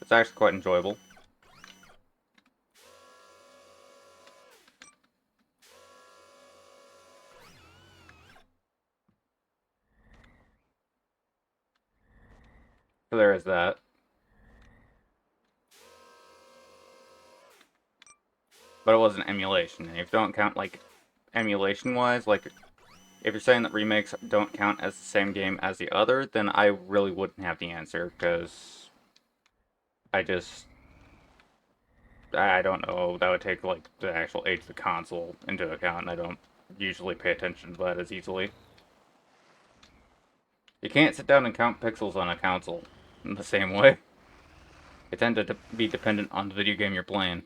It's actually quite enjoyable. So there is that. But it was an emulation. And if you don't count, like, emulation-wise, like, if you're saying that remakes don't count as the same game as the other, then I really wouldn't have the answer, because I just... I don't know. That would take, like, the actual age of the console into account, and I don't usually pay attention to that as easily. You can't sit down and count pixels on a console in the same way. They tend to be dependent on the video game you're playing.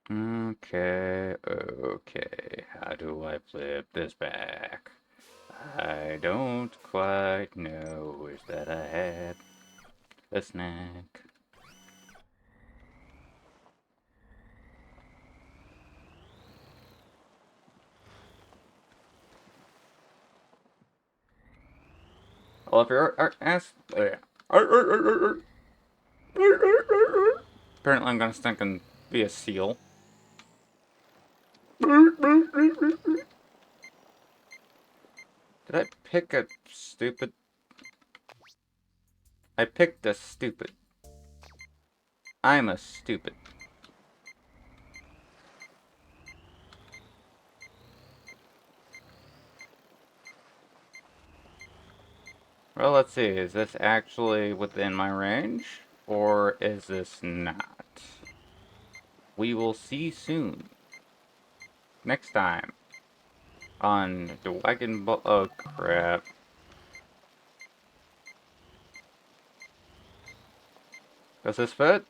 Okay, okay. How do I flip this back? I don't quite know. Wish that I had a snack. Well, if you're asked, apparently I'm gonna stink and be a seal. Did I pick a stupid? I picked a stupid. I'm a stupid. Well, let's see. Is this actually within my range? Or is this not? We will see soon. Next time On the wagon ball. Oh, crap. Does this fit?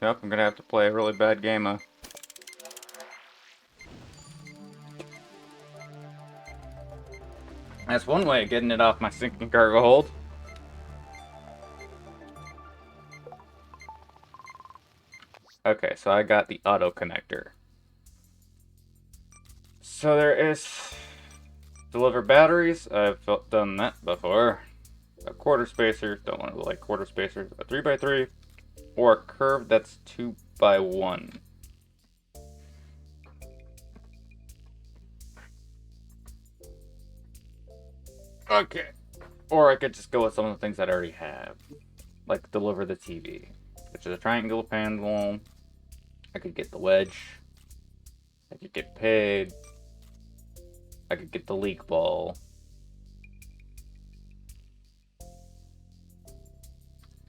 Yep, I'm gonna have to play a really bad game of... That's one way of getting it off my sinking cargo hold. Okay, so I got the auto connector. So there is... Deliver batteries. I've done that before. A quarter spacer. Don't want to like quarter spacers. A 3x3. Or a curve that's 2x1. Okay. Or I could just go with some of the things that I already have. Like deliver the TV. Which is a triangle panel. I could get the wedge. I could get paid. I could get the leak ball.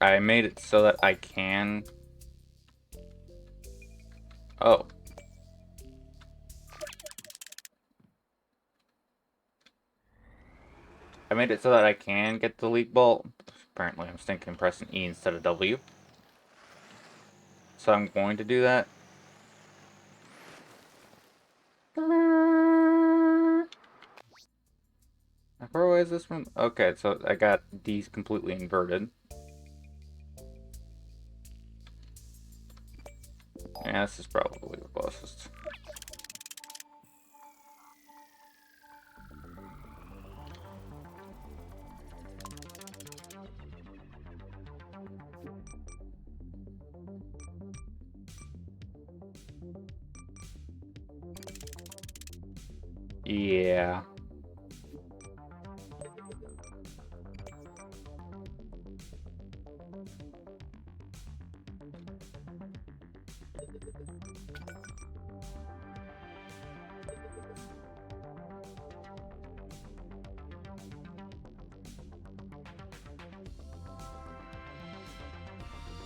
I made it so that I can... Oh. I made it so that I can get the leak ball. Apparently I'm stinking pressing E instead of W. So I'm going to do that. How far away is this from? Okay, so I got these completely inverted. Yeah, this is probably the closest. Yeah.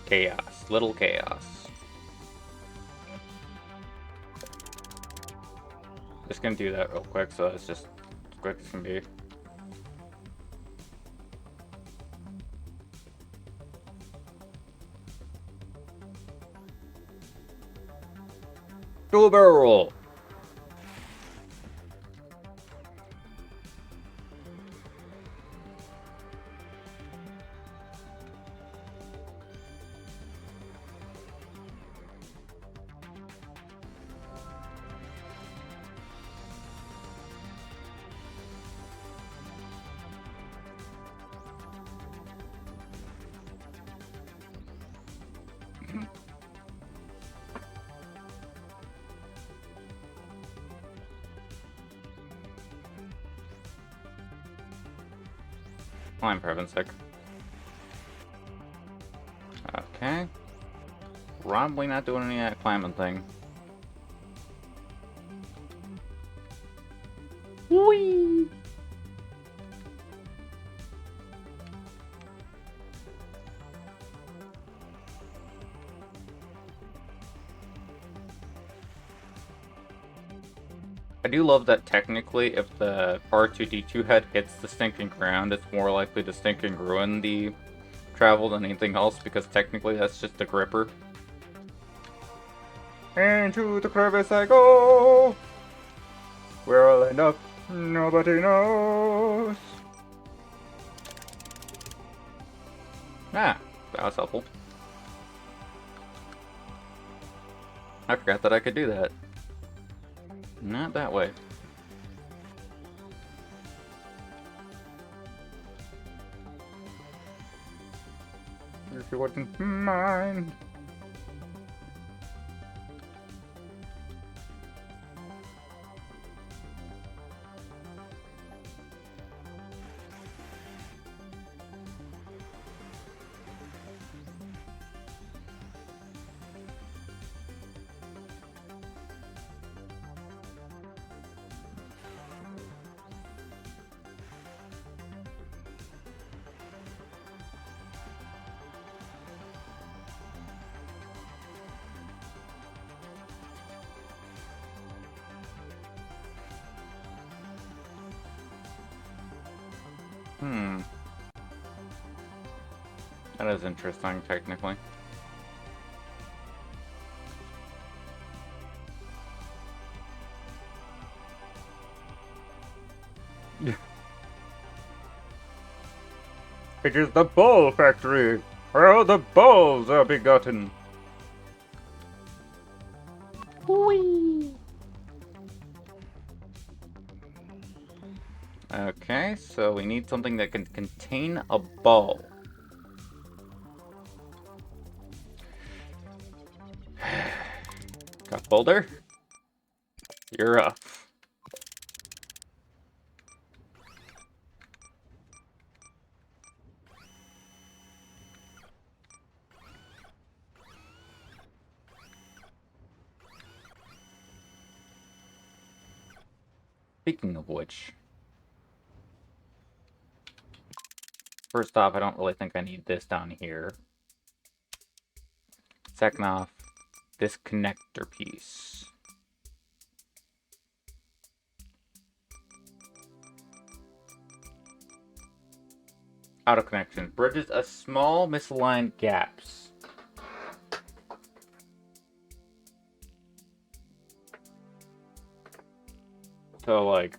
Chaos. Little chaos. Just gonna do that real quick, so it's just as quick as can be. Dual barrel roll. Climb for heaven's sake. Okay. Probably not doing any of that climbing thing. Whee! I do love that technically if the R2-D2 head hits the stinking ground, it's more likely to stinking ruin the travel than anything else, because technically that's just a gripper. Into the crevice I go! Where I'll end up, nobody knows. Ah, that was helpful. I forgot that I could do that. Not that way. If you wouldn't mind. Hmm. That is interesting, technically. It is the ball factory, where the balls are begotten. Whee! Okay, so we need something that can contain a ball. Cup holder? You're up. Speaking of which, first off, I don't really think I need this down here. Second off, this connector piece. Auto connection bridges a small misaligned gaps. So like,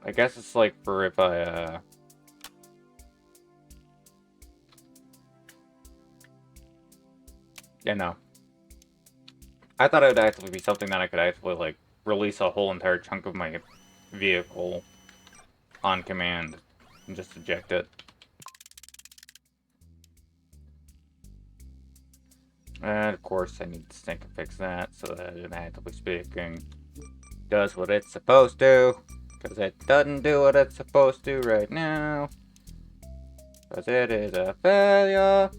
I guess it's like for if I yeah, no. I thought it would actually be something that I could actually like release a whole entire chunk of my vehicle on command and just eject it. And of course I need to sync and fix that so that it, actively speaking, does what it's supposed to. Because it doesn't do what it's supposed to right now. Because it is a failure.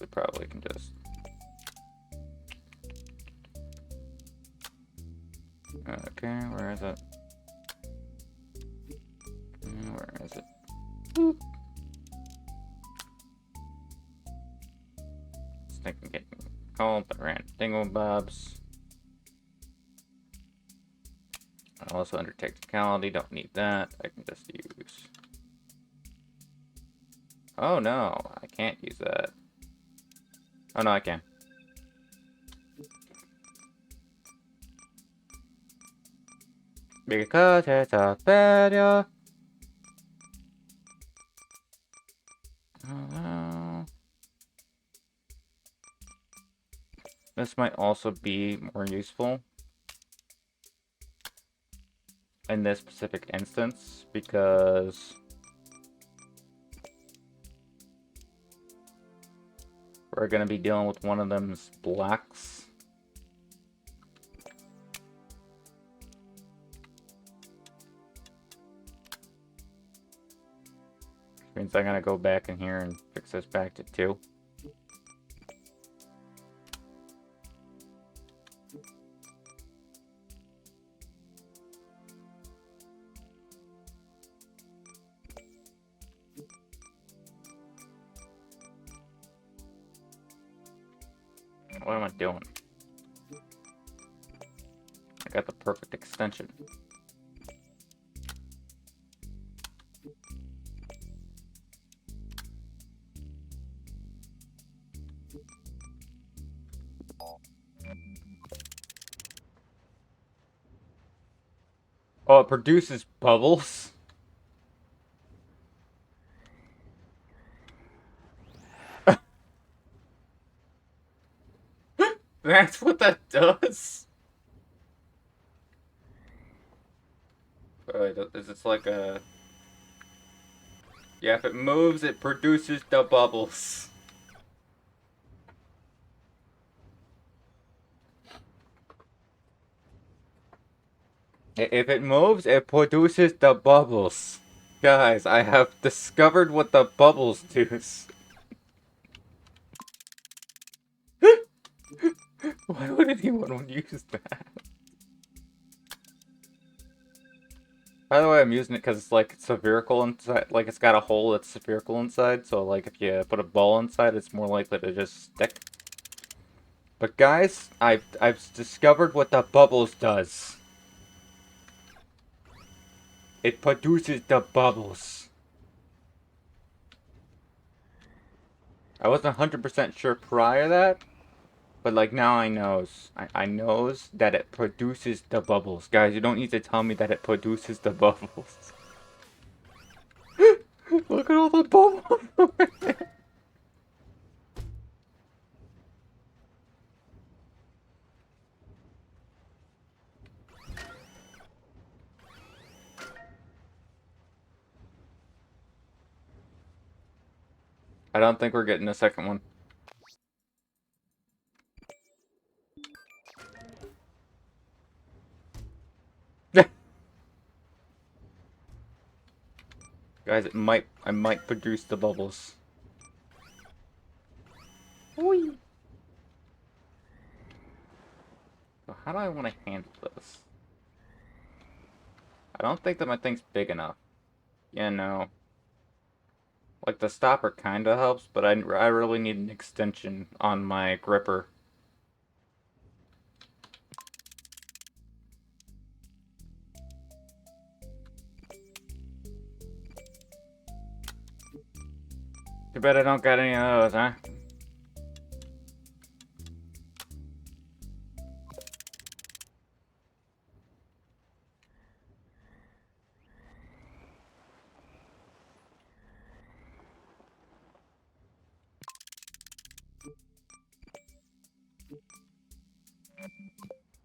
We probably can just... Okay, where is it? Where is it? Boop. Thinking getting called, but ran dinglebobs. Also under technicality, don't need that. I can just use... Oh no, I can't use that. Oh no, I can. Because it's a failure. This might also be more useful in this specific instance because we're going to be dealing with one of them's blacks. Which means I'm going to go back in here and fix this back to 2. What am I doing? I got the perfect extension. Oh, it produces bubbles? That's what that does? Is this like a... Yeah, if it moves, it produces the bubbles. If it moves, it produces the bubbles. Guys, I have discovered what the bubbles do. Why would anyone use that? By the way, I'm using it because it's like spherical inside. Like it's got a hole that's spherical inside. So like if you put a ball inside, it's more likely to just stick. But guys, I've discovered what the bubbles does. It produces the bubbles. I wasn't 100% sure prior to that, but like now I knows. I knows that it produces the bubbles. Guys, you don't need to tell me that it produces the bubbles. Look at all the bubbles. I don't think we're getting a second one. Guys, I might produce the bubbles. Whee! So how do I want to handle this? I don't think that my thing's big enough. Yeah, no. Like the stopper kinda helps, but I really need an extension on my gripper. Too bad I don't got any of those, huh?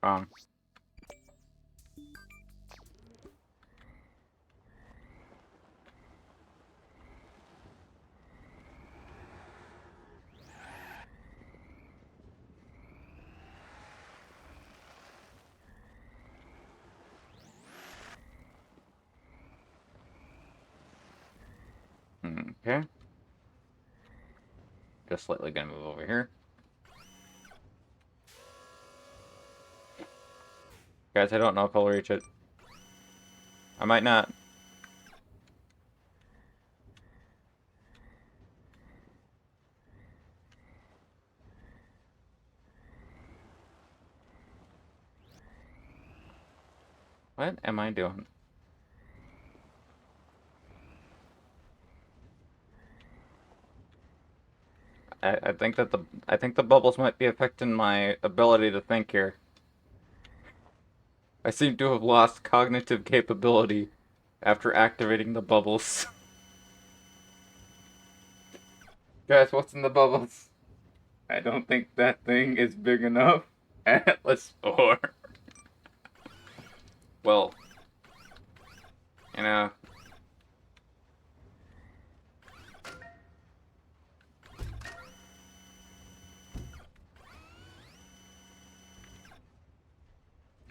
Wrong. Okay. Just slightly gonna move over here. Guys, I don't know if I'll reach it. I might not. What am I doing? I think that the bubbles might be affecting my ability to think here. I seem to have lost cognitive capability after activating the bubbles. Guys, what's in the bubbles? I don't think that thing is big enough. Atlas 4. Well, you know.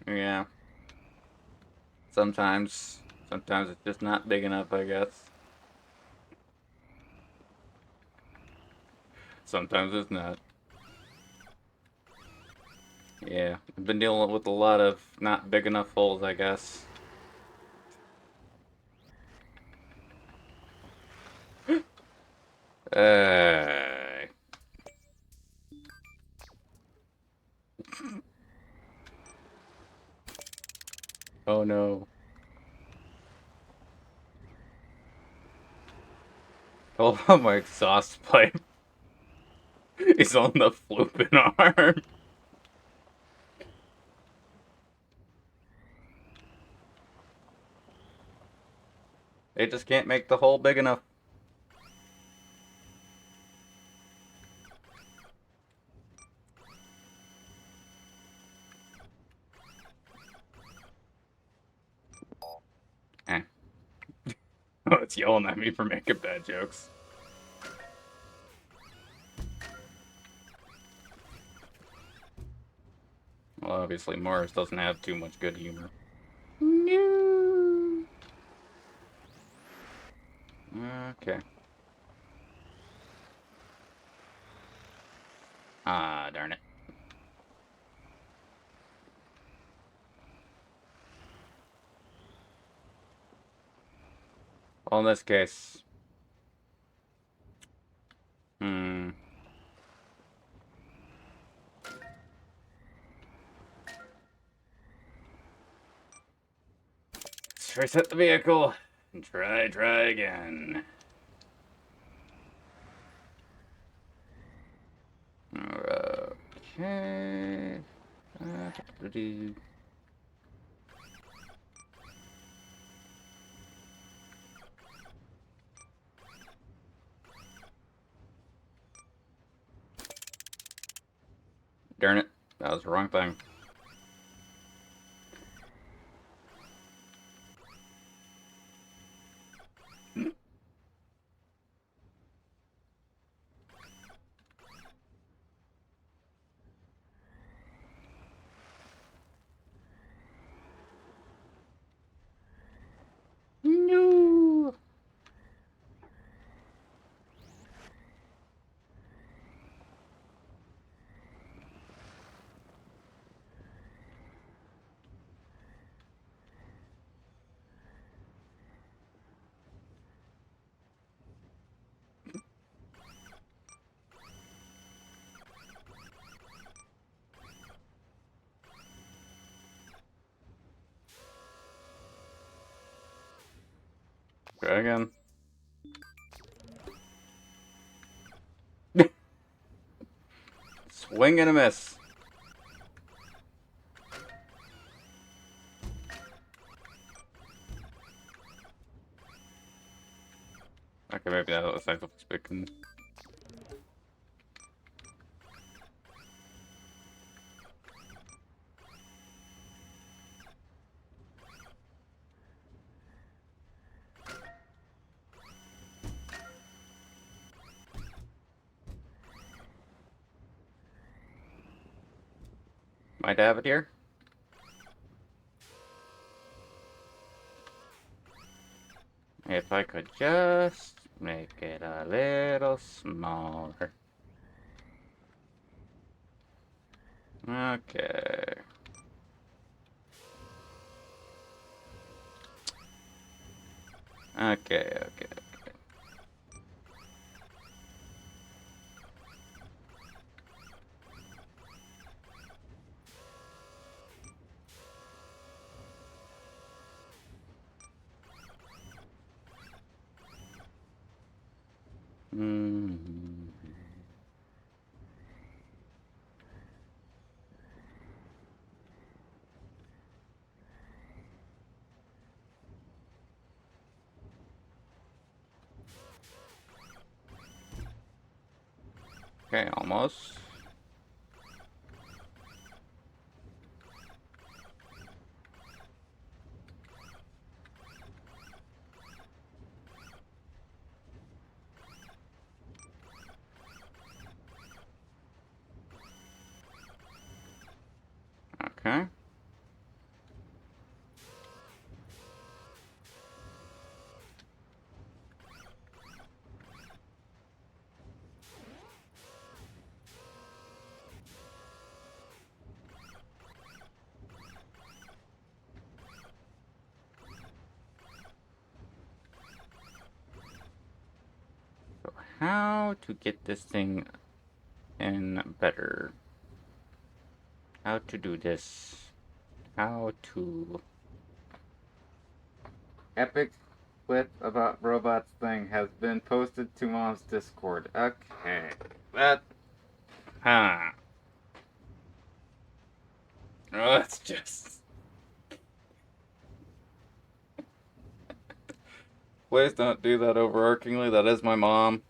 Yeah. Sometimes it's just not big enough, I guess. Sometimes it's not. Yeah, I've been dealing with a lot of not big enough holes, I guess. Uh, oh no. Oh, my exhaust pipe is on the flooping arm. They just can't make the hole big enough. Eh. Oh, it's yelling at me for making bad jokes. Well, obviously Morris doesn't have too much good humor. No. Okay. Ah, darn it. Well, in this case... Hmm... Let's reset the vehicle and try again. Okay. Darn it. That was the wrong thing. No. Try again. Swing and a miss. Okay, maybe that was scientifically speaking. Might have it here. If I could just make it a little smaller. Okay. Okay. Mm-hmm. Okay, almost. Okay. So how to get this thing in better? How to do this? How to... Epic clip about robots thing has been posted to Mom's Discord. Okay. That... Huh. Oh, it's just... Please don't do that overarchingly. That is my mom.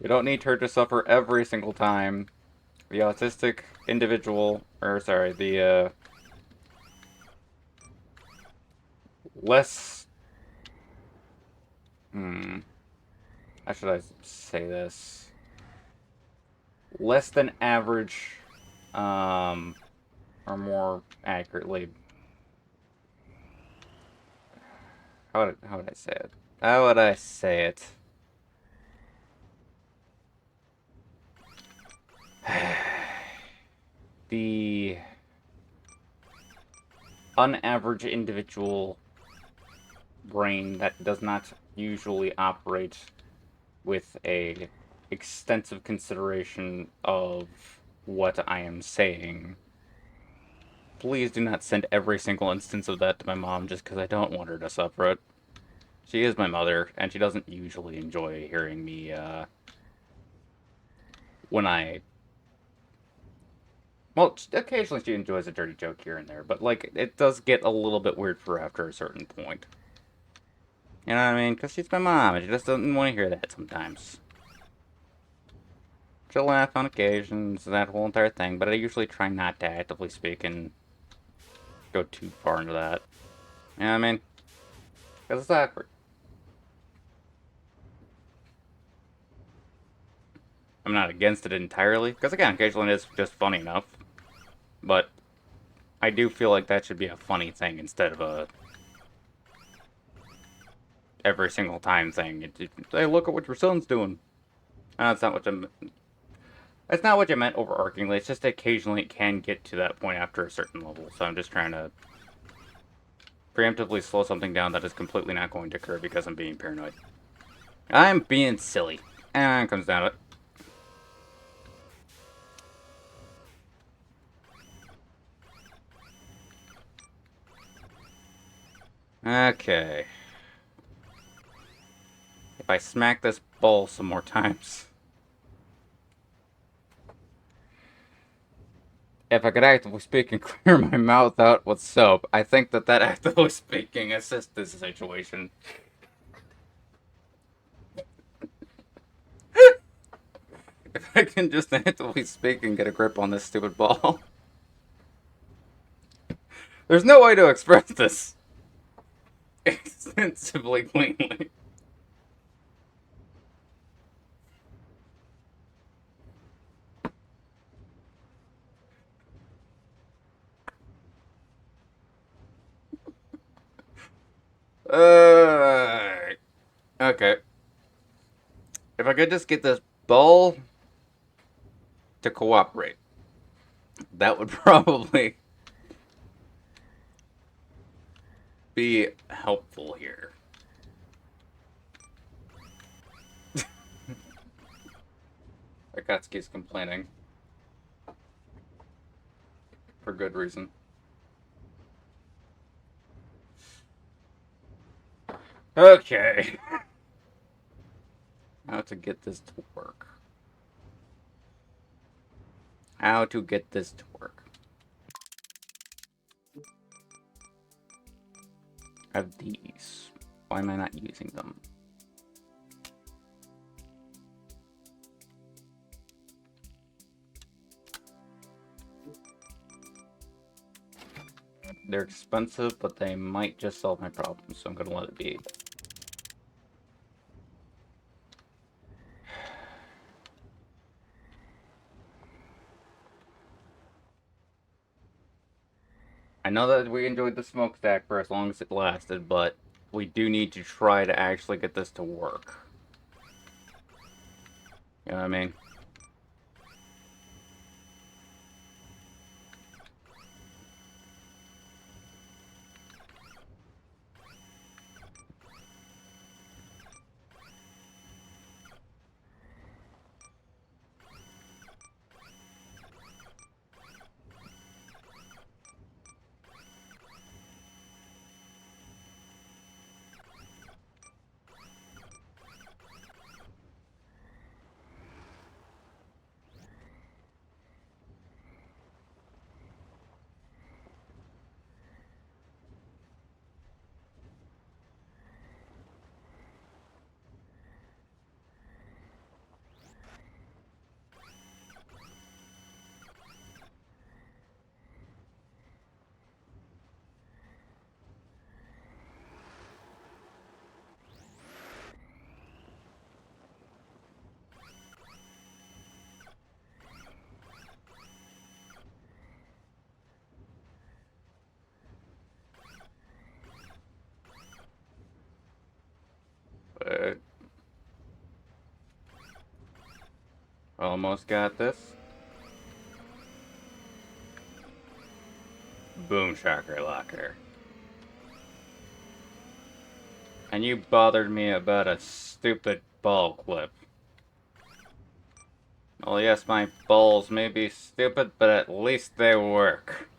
We don't need her to suffer every single time. The autistic individual, or sorry, the less... How should I say this? Less than average, or more accurately... How would I say it? How would I say it? The unaverage individual brain that does not usually operate with a extensive consideration of what I am saying. Please do not send every single instance of that to my mom just because I don't want her to suffer it. She is my mother, and she doesn't usually enjoy hearing me, when I... Well, occasionally she enjoys a dirty joke here and there, but, like, it does get a little bit weird for her after a certain point. You know what I mean? Because she's my mom, and she just doesn't want to hear that sometimes. She'll laugh on occasions, that whole entire thing, but I usually try not to actively speak and go too far into that. You know what I mean? Because it's awkward. I'm not against it entirely, because again, occasionally it's just funny enough. But I do feel like that should be a funny thing instead of a every single time thing. Hey, look at what your son's doing. That's not what that's not what you meant overarchingly. It's just occasionally it can get to that point after a certain level. So I'm just trying to preemptively slow something down that is completely not going to occur because I'm being paranoid. I'm being silly. And it comes down to it. Okay. If I smack this bowl some more times. If I could actively speak and clear my mouth out with soap, I think that actively speaking assists this situation. If I can just actively speak and get a grip on this stupid ball. There's no way to express this extensively cleanly. Okay. If I could just get this ball to cooperate, that would probably be helpful here. Akatsuki's complaining. For good reason. Okay. How to get this to work. How to get this to work. I have these. Why am I not using them? They're expensive, but they might just solve my problem, so I'm gonna let it be. I know that we enjoyed the smokestack for as long as it lasted, but we do need to try to actually get this to work. You know what I mean? Almost got this. Boom Shakalaka. And you bothered me about a stupid ball clip. Well, yes, my balls may be stupid, but at least they work.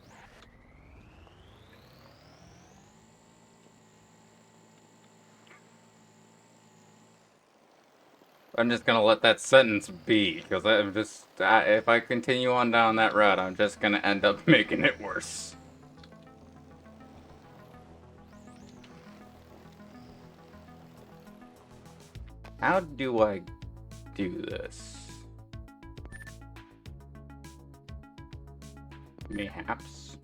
I'm just gonna let that sentence be, because if I continue on down that route, I'm just gonna end up making it worse. How do I do this? Mayhaps.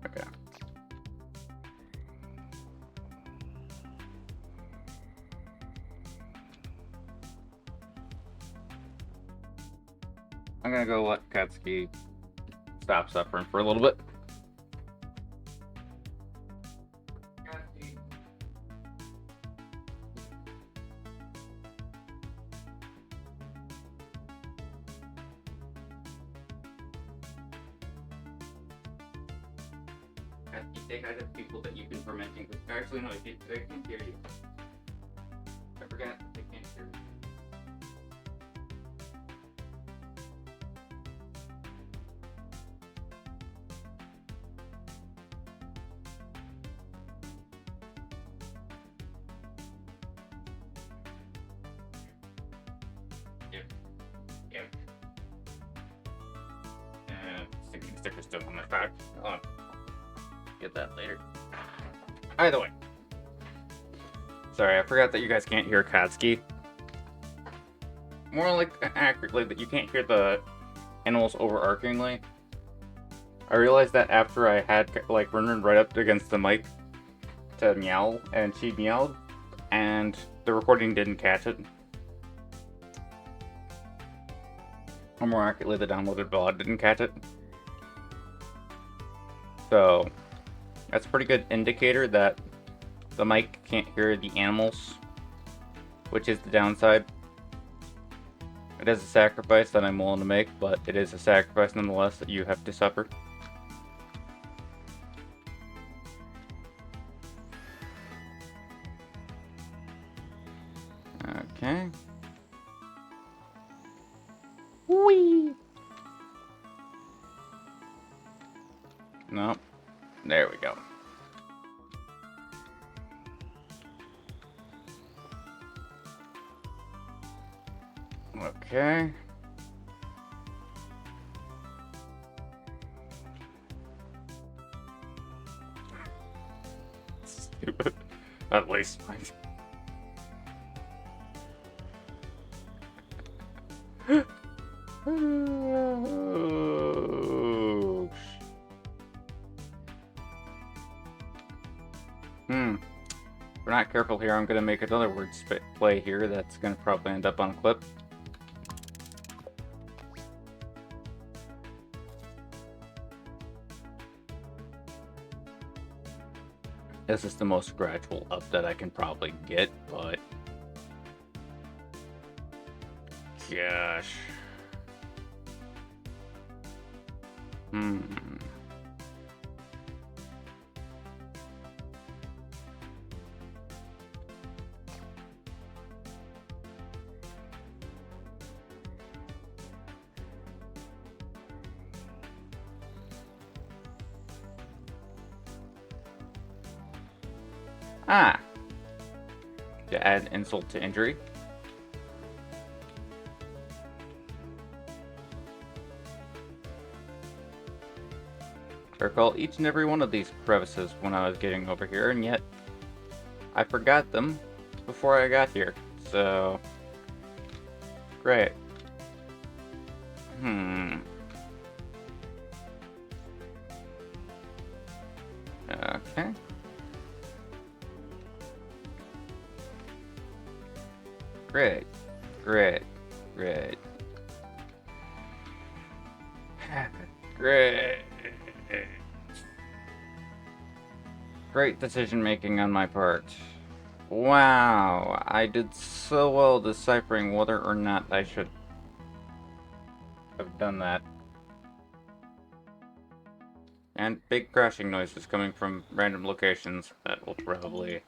Okay. I'm gonna go let Katsuki stop suffering for a little bit. You take out the people that you've been fermenting with. Actually, no, they can't hear you. I forgot that they can't hear you. Yep. And sticker's still on my back. Hold on. Get that later. Either way. Sorry, I forgot that you guys can't hear Katsuki. More like accurately that you can't hear the animals overarchingly. I realized that after I had like Rendered right up against the mic to meow, and she meowed, and the recording didn't catch it. Or more accurately, the downloaded VOD didn't catch it. So that's a pretty good indicator that the mic can't hear the animals, which is the downside. It is a sacrifice that I'm willing to make, but it is a sacrifice nonetheless that you have to suffer. Okay. Whee! No. There we go. Okay. Stupid. At least mine. If we're not careful here, I'm gonna make another word play here that's gonna probably end up on a clip. This is the most gradual up that I can probably get, but gosh. To add insult to injury. I recall each and every one of these crevices when I was getting over here, and yet I forgot them before I got here. So great. Okay. Great. Great. Great. Great. Great decision making on my part. Wow, I did so well deciphering whether or not I should have done that. And big crashing noises coming from random locations that will probably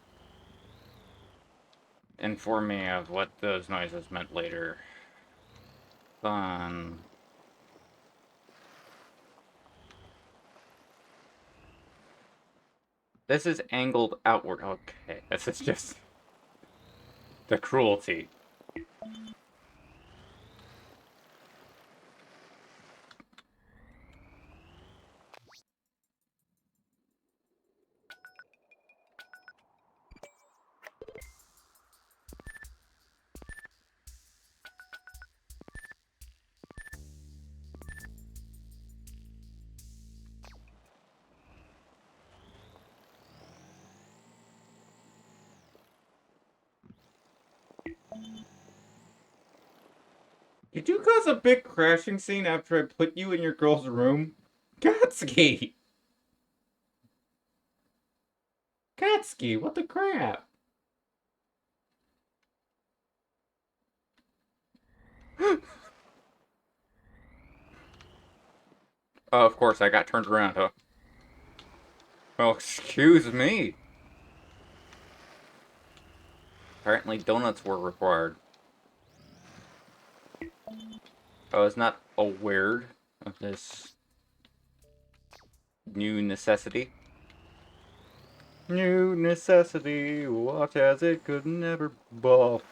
inform me of what those noises meant later. Fun. This is angled outward. Okay, this is just the cruelty. Did you cause a big crashing scene after I put you in your girl's room? Katsuki! Katsuki, what the crap? Oh, of course, I got turned around, huh? Well, excuse me. Apparently donuts were required. I was not aware of this new necessity. New necessity, watch as it could never ball.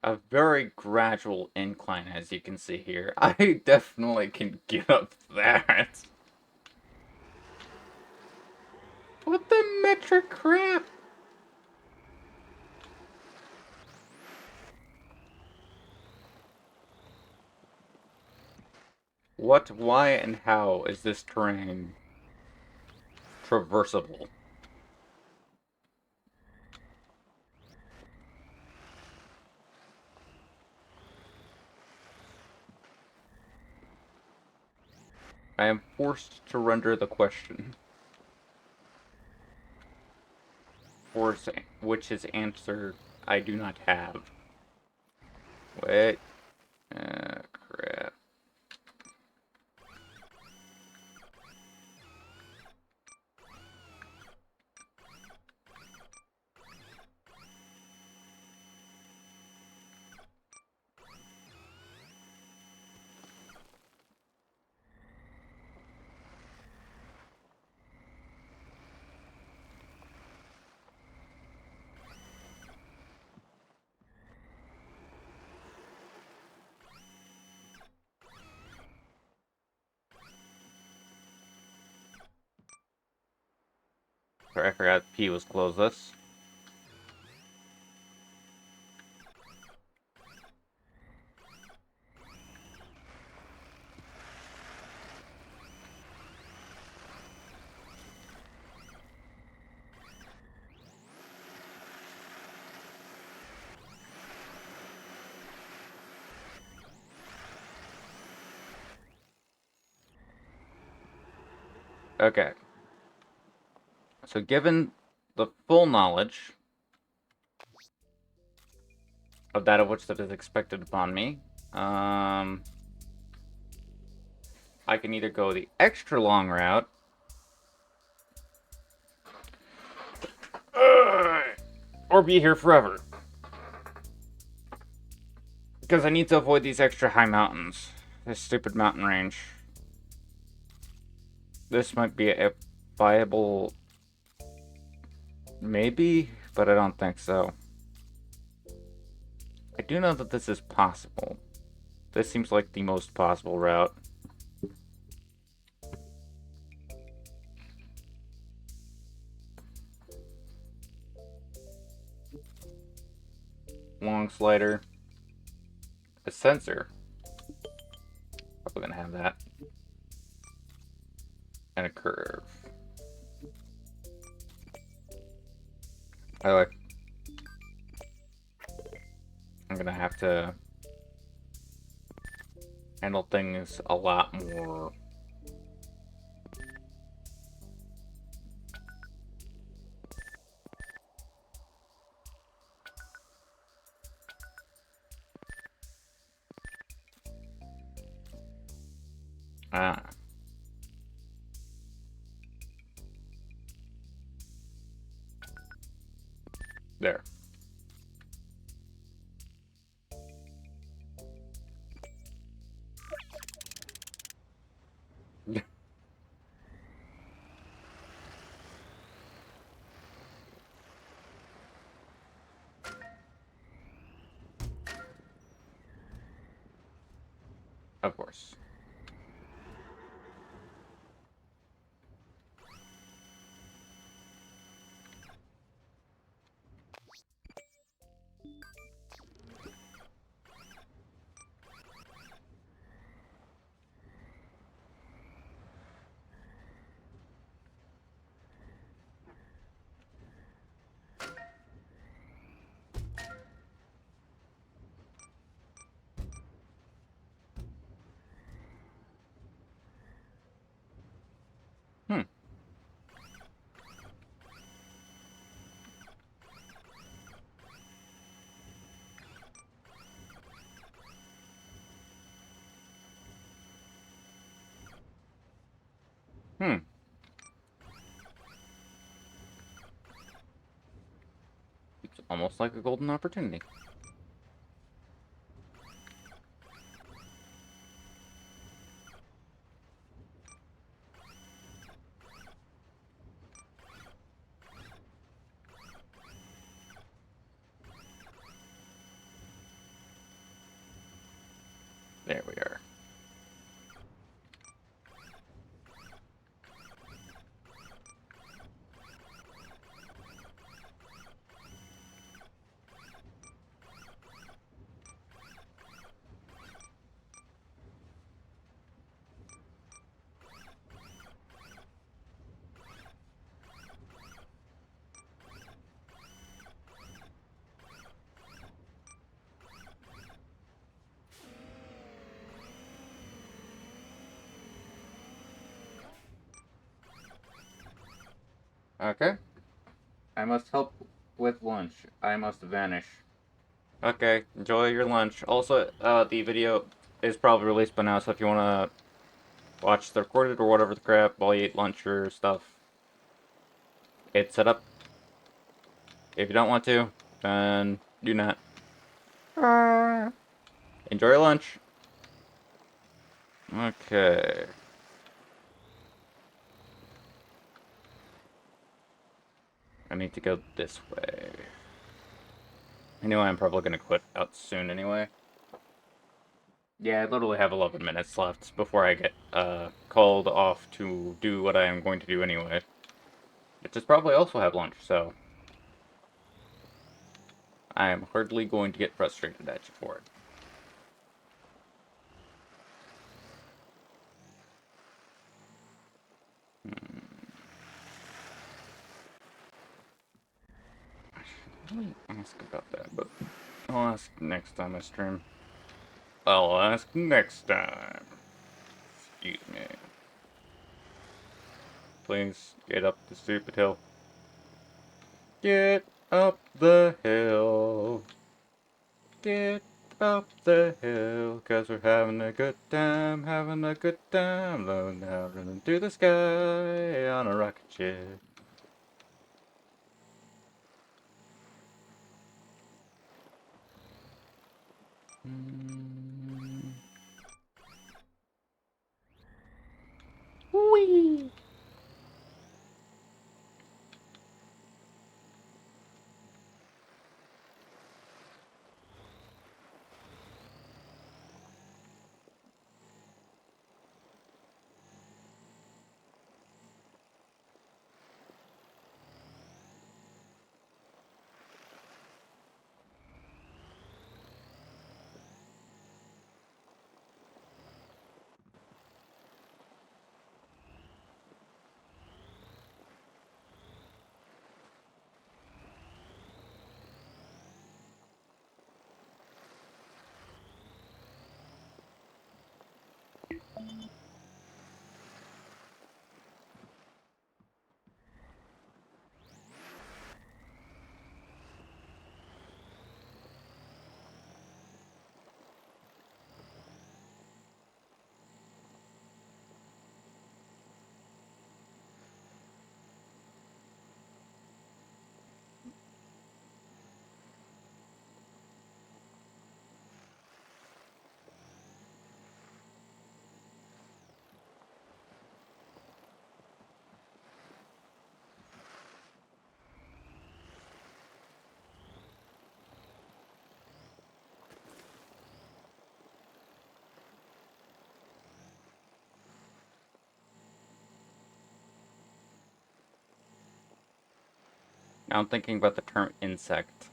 A very gradual incline, as you can see here. I definitely can get up that. What the metric crap? What, why, and how is this terrain traversable? I am forced to render the question. Which is answer I do not have. Wait. Crap. Sorry, I forgot P was closeless. Okay. So given the full knowledge of that of which that is expected upon me, I can either go the extra long route or be here forever. Because I need to avoid these extra high mountains. This stupid mountain range. This might be a viable... maybe, but I don't think so. I do know that this is possible. This seems like the most possible route. Long slider. A sensor. Probably gonna have that. And a curve. I'm gonna have to handle things a lot more. Ah. There. Of course. Hmm. Hmm. It's almost like a golden opportunity. There we are. Okay. I must help with lunch. I must vanish. Okay, enjoy your lunch. Also, the video is probably released by now, so if you want to watch the recorded or whatever the crap while you eat lunch or stuff, it's set up. If you don't want to, then do not. Enjoy your lunch. Okay. I need to go this way. Anyway, I'm probably going to quit out soon anyway. Yeah, I literally have 11 minutes left before I get called off to do what I am going to do anyway. Which is probably also have lunch, so I am hardly going to get frustrated at you for it. I should really ask about that, but I'll ask next time I stream. I'll ask next time. Excuse me. Please get up the stupid hill. Get up the hill. Get up the hill, 'cause we're having a good time, low down, running through the sky on a rocket ship. Whee! Now I'm thinking about the term insect.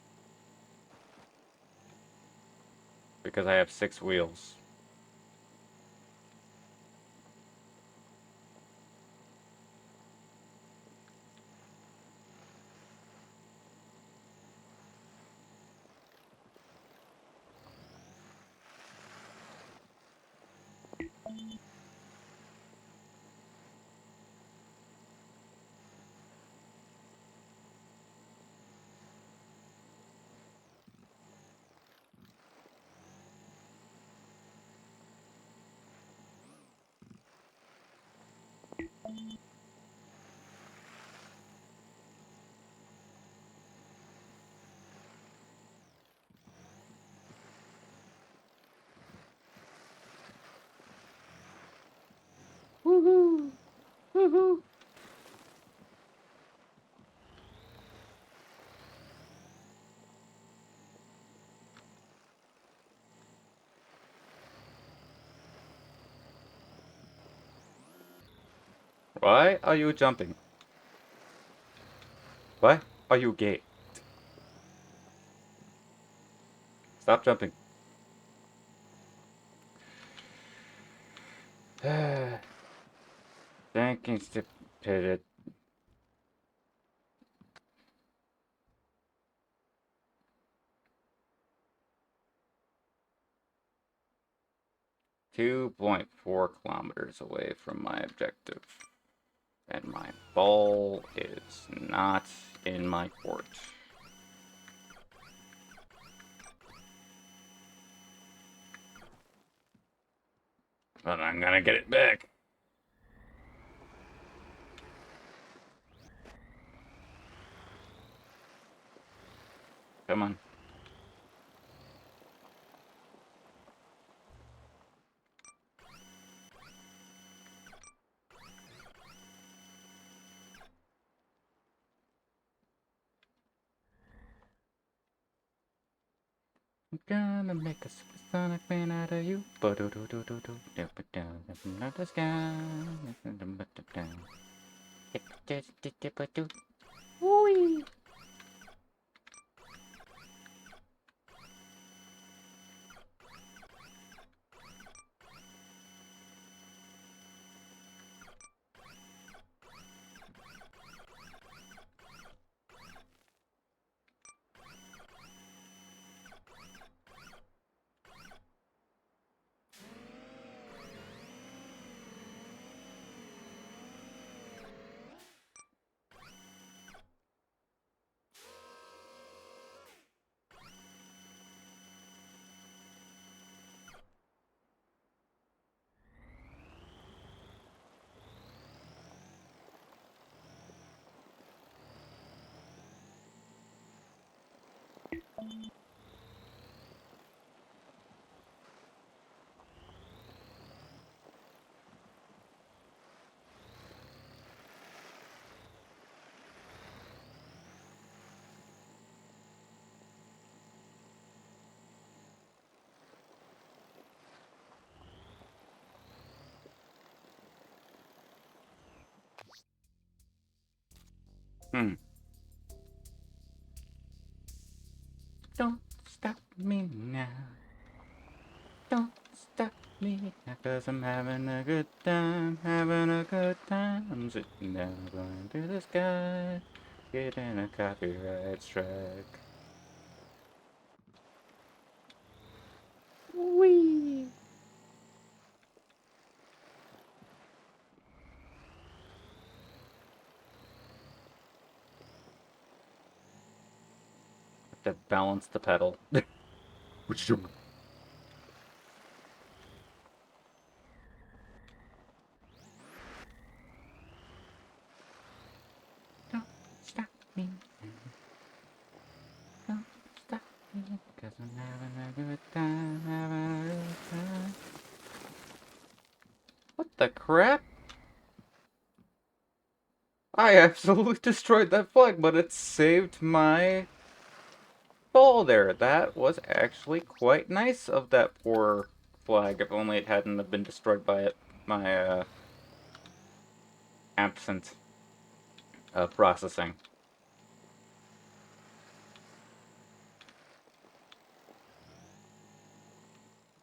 Because I have 6 wheels. Woohoo! Woohoo! Why are you jumping? Why are you gay? Stop jumping. Thanking stupid. .4 kilometers away from my objective. And my ball is not in my court. But I'm gonna get it back. Come on. I'm gonna make a supersonic man out of you. Not the sky. Woo! Hmm. Don't stop me now. Don't stop me now, 'cause I'm having a good time, having a good time. I'm sitting down, going to the sky, getting a copyright strike. Whee! To balance the pedal. Which you? Don't stop me. Don't stop me. 'Cause I'm having a good time, having a good time. What the crap? I absolutely destroyed that flag, but it saved my ball there. That was actually quite nice of that poor flag, if only it hadn't have been destroyed by my absent processing.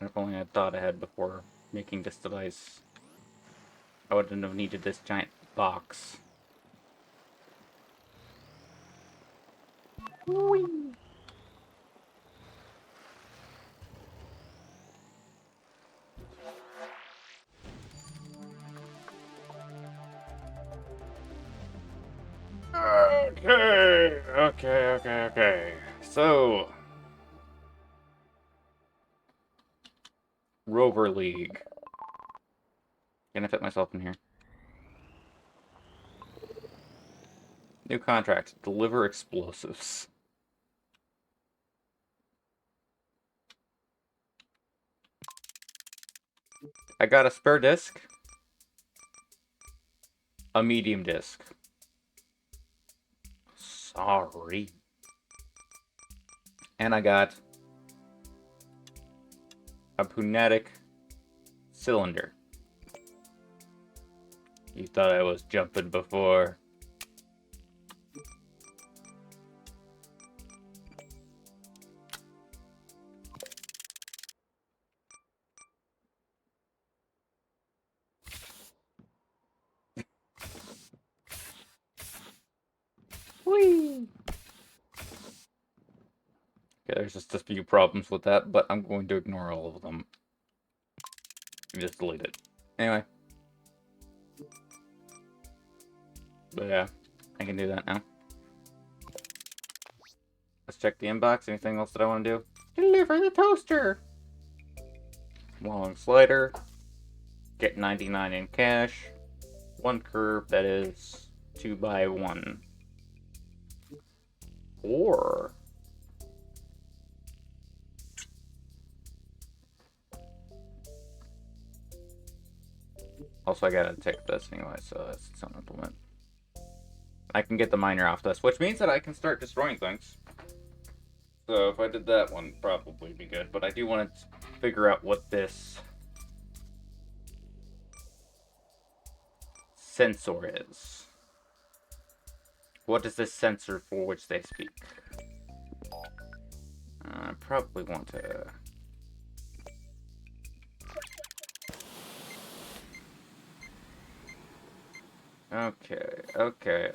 If only I had thought ahead before making this device, I wouldn't have needed this giant box. Whee! Okay. So, Rover League. Can I fit myself in here? New contract. Deliver explosives. I got a spare disc. A medium disc. Sorry. And I got a pneumatic cylinder. You thought I was jumping before. Whee! Okay, there's just a few problems with that, but I'm going to ignore all of them. And just delete it. Anyway. But yeah, I can do that now. Let's check the inbox. Anything else that I want to do? Deliver the toaster! Long slider. Get 99 in cash. One curve that is 2x1. Or... Also, I gotta take this anyway, so that's some implement. I can get the miner off this, which means that I can start destroying things. So if I did that one, probably be good. But I do want to figure out what this sensor is. What is this sensor for which they speak? I probably want to... Okay. Okay,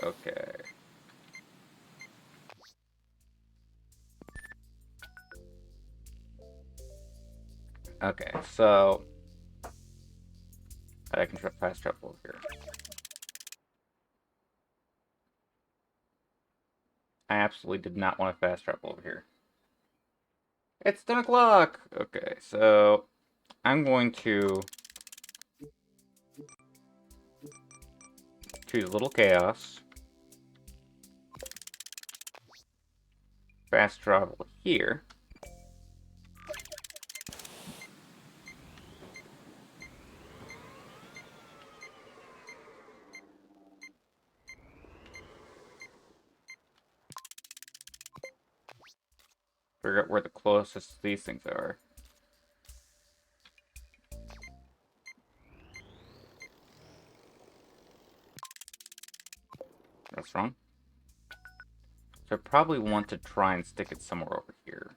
so... I can fast travel over here. I absolutely did not want to fast travel over here. It's 10 o'clock! Okay, so... I'm going to... choose Little Chaos. Fast travel here. Figure out where the closest these things are. That's wrong. So I probably want to try and stick it somewhere over here.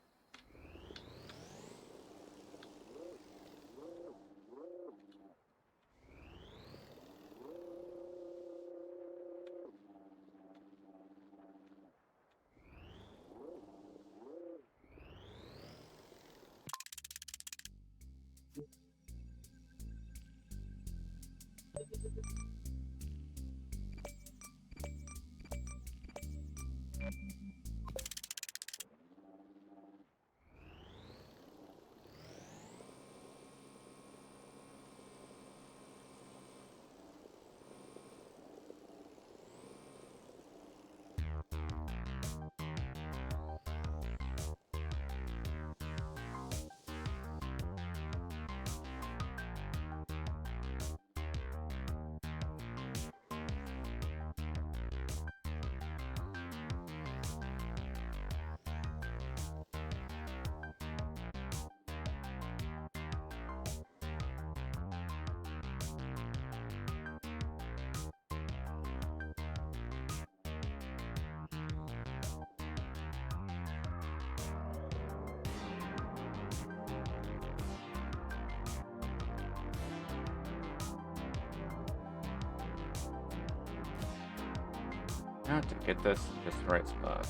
Now to get this in just the right spot.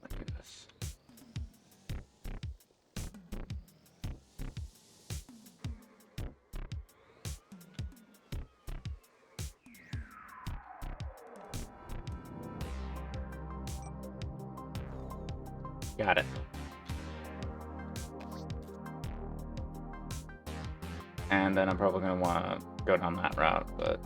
Like this. Got it. And then I'm probably going to want to go down that route, but...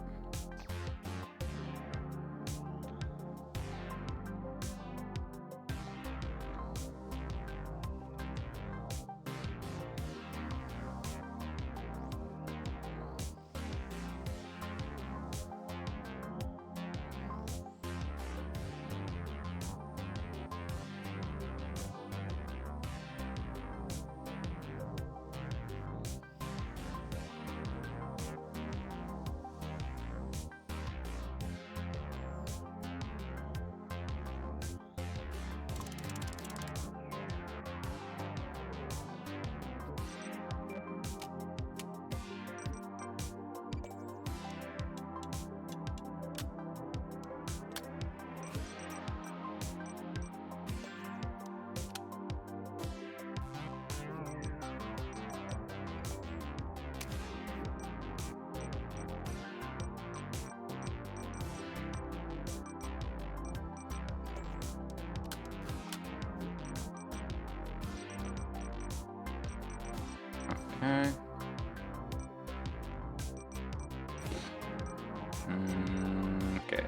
Okay. Okay.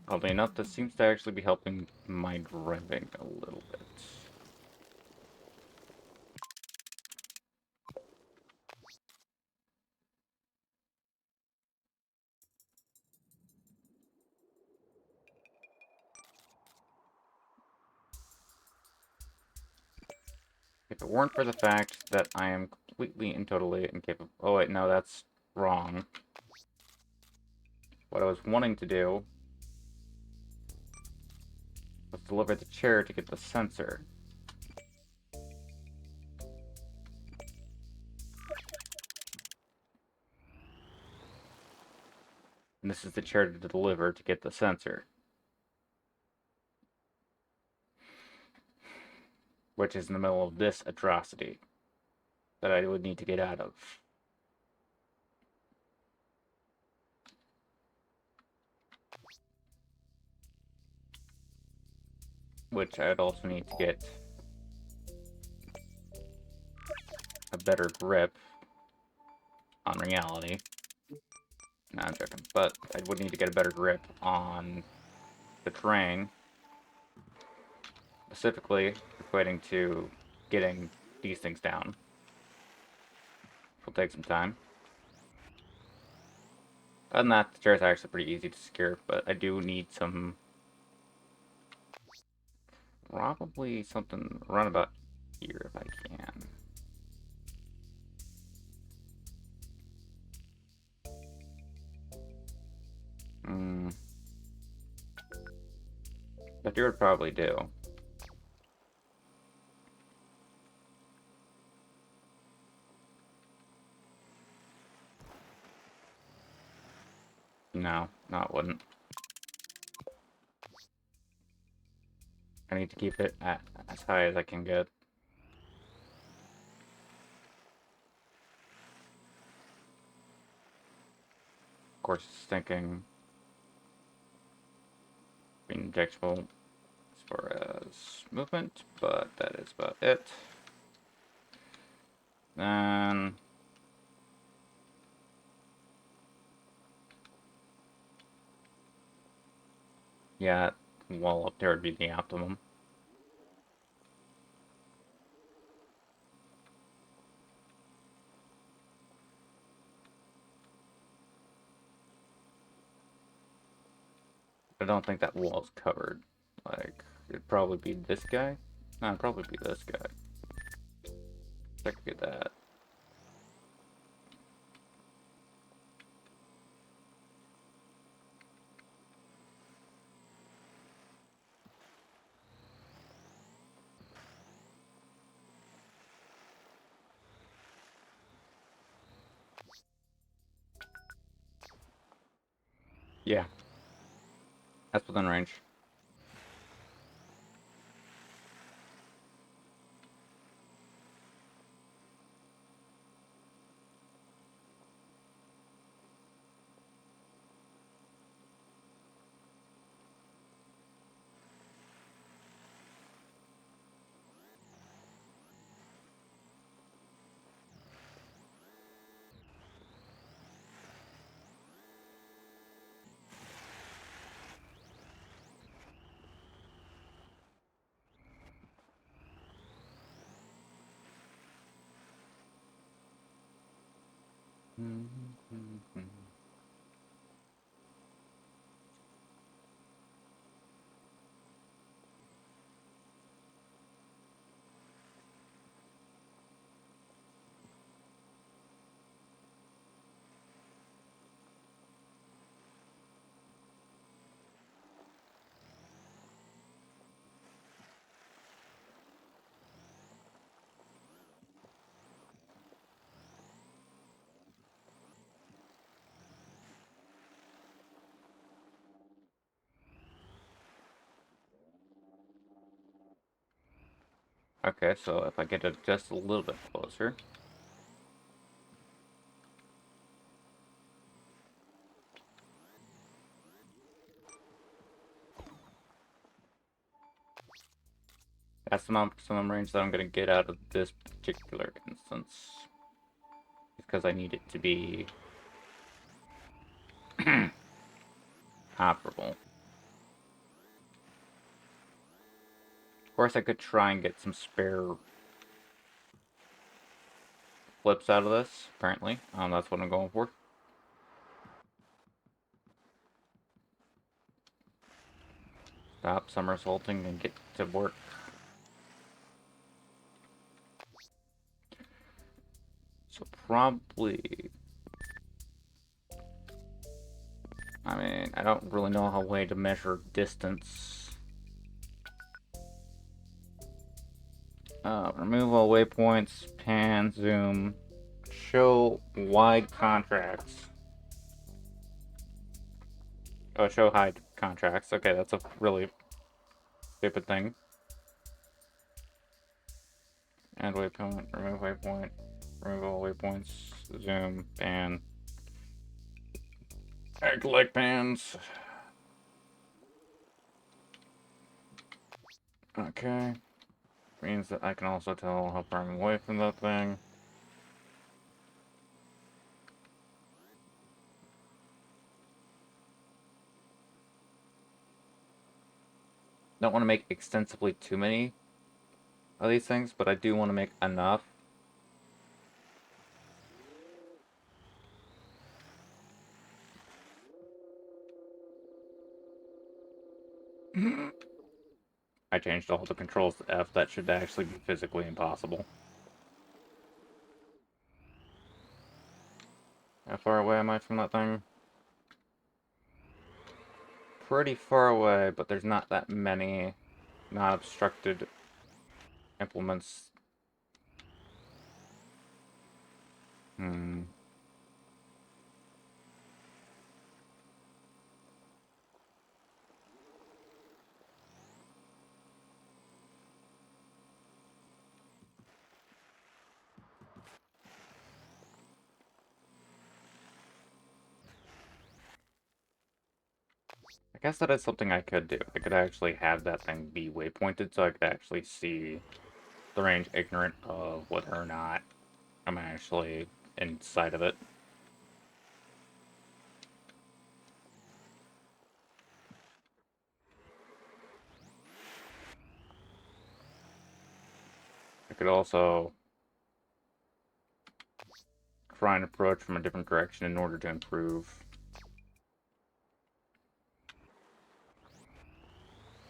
Oddly enough, this seems to actually be helping my driving a little bit. If it weren't for the fact that I am completely and totally incapable... Oh wait, no, that's wrong. What I was wanting to do was deliver the chair to get the sensor. And this is the chair to deliver to get the sensor. Which is in the middle of this atrocity that I would need to get out of. Which I'd also need to get a better grip on reality. No, I'm joking. But I would need to get a better grip on the terrain. Specifically, equating to getting these things down. It'll take some time. Other than that, the chairs are actually pretty easy to secure, but I do need some... Probably something run about here if I can. But you would probably do. No, it wouldn't. I need to keep it at as high as I can get. Of course, it's thinking injectable as far as movement, but that is about it. Then yeah, wall up there would be the optimum. I don't think that wall's covered. Like, it'd probably be this guy. No, it'd probably be this guy. I could get that. Yeah, that's within range. Okay, so if I get it just a little bit closer. That's the maximum range that I'm going to get out of this particular instance. Because I need it to be operable. Of course, I could try and get some spare flips out of this, apparently. That's what I'm going for. Stop somersaulting and get to work. So probably... I mean, I don't really know how way to measure distance. Remove all waypoints, pan, zoom, show wide contracts. Oh, show hide contracts. Okay, that's a really stupid thing. Add waypoint, remove all waypoints, zoom, pan. Act like pans. Okay. Means that I can also tell how far I'm away from that thing. Don't want to make extensively too many of these things, but I do want to make enough. I changed all the controls to F. That should actually be physically impossible. How far away am I from that thing? Pretty far away, but there's not that many not obstructed implements. I guess that is something I could do. I could actually have that thing be waypointed so I could actually see the range ignorant of whether or not I'm actually inside of it. could also try and approach from a different direction in order to improve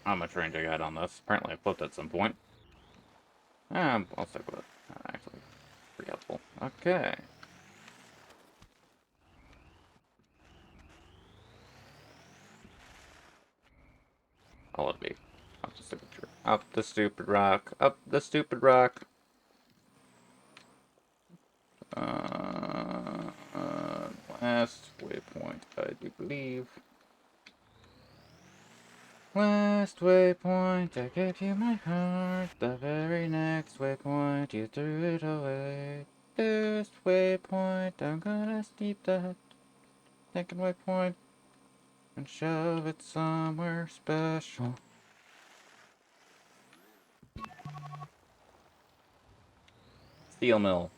how much range I got on this. Apparently I flipped at some point. I'll stick with it. Actually, pretty helpful. Okay. I'll let it be. Up the stupid tree. Up the stupid rock. Up the stupid rock. Last waypoint, I do believe. Last waypoint, I gave you my heart. The very next waypoint, you threw it away. This waypoint, I'm gonna steep that second waypoint and shove it somewhere special. Steel mill.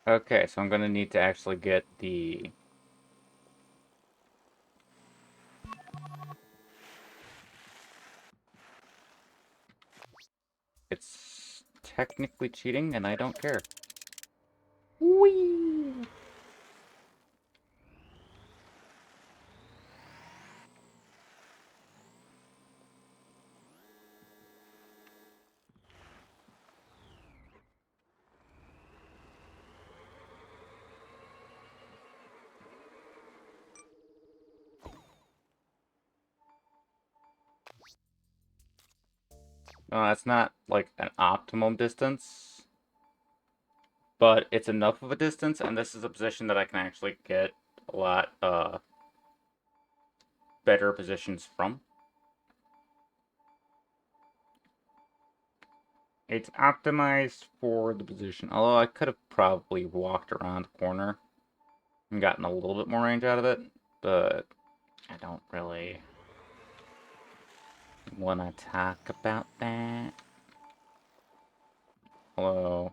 Okay, so I'm gonna need to actually get the... It's technically cheating, and I don't care. Whee! No, that's not, like, an optimum distance. But it's enough of a distance, and this is a position that I can actually get a lot, better positions from. It's optimized for the position, although I could have probably walked around the corner and gotten a little bit more range out of it, but I don't really want to talk about that. Hello.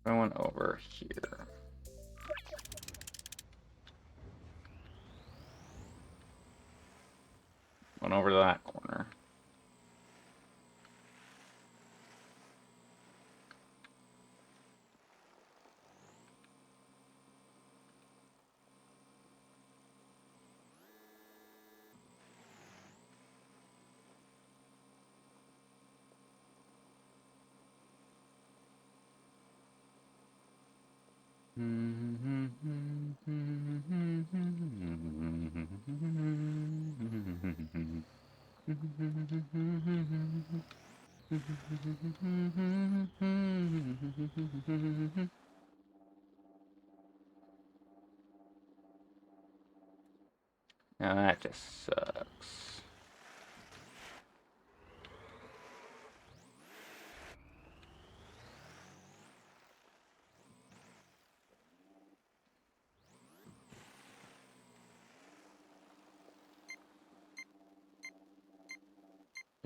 Going over here. Going over to that corner. Now that just sucks.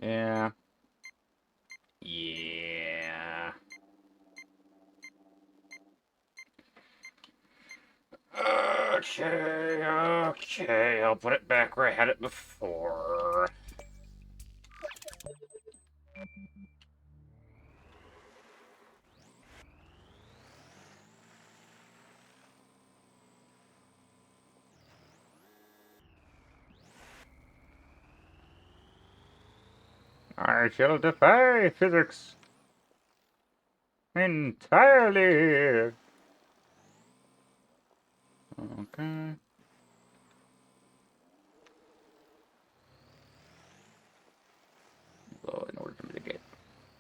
Yeah. Yeah. Okay, okay, I'll put it back where I had it before. I shall defy physics entirely. Okay.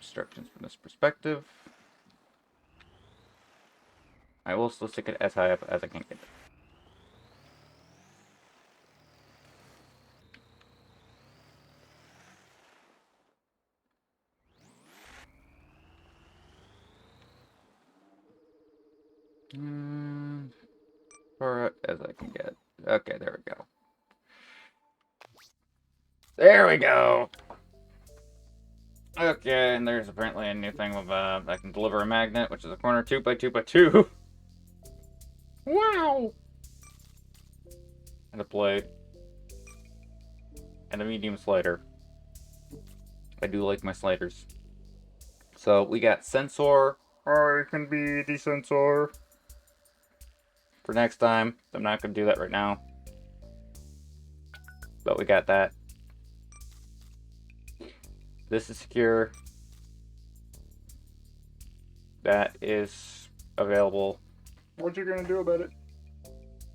obstructions from this perspective. I will still stick it as high up as I can get it. Far out as I can get. Okay, there we go. There we go! Okay, and there's apparently a new thing with, I can deliver a magnet, which is a corner 2x2x2. Wow! And a plate. And a medium slider. I do like my sliders. So, we got sensor. Or it can be the sensor. For next time. I'm not going to do that right now. But we got that. This is secure. That is available. What you gonna do about it?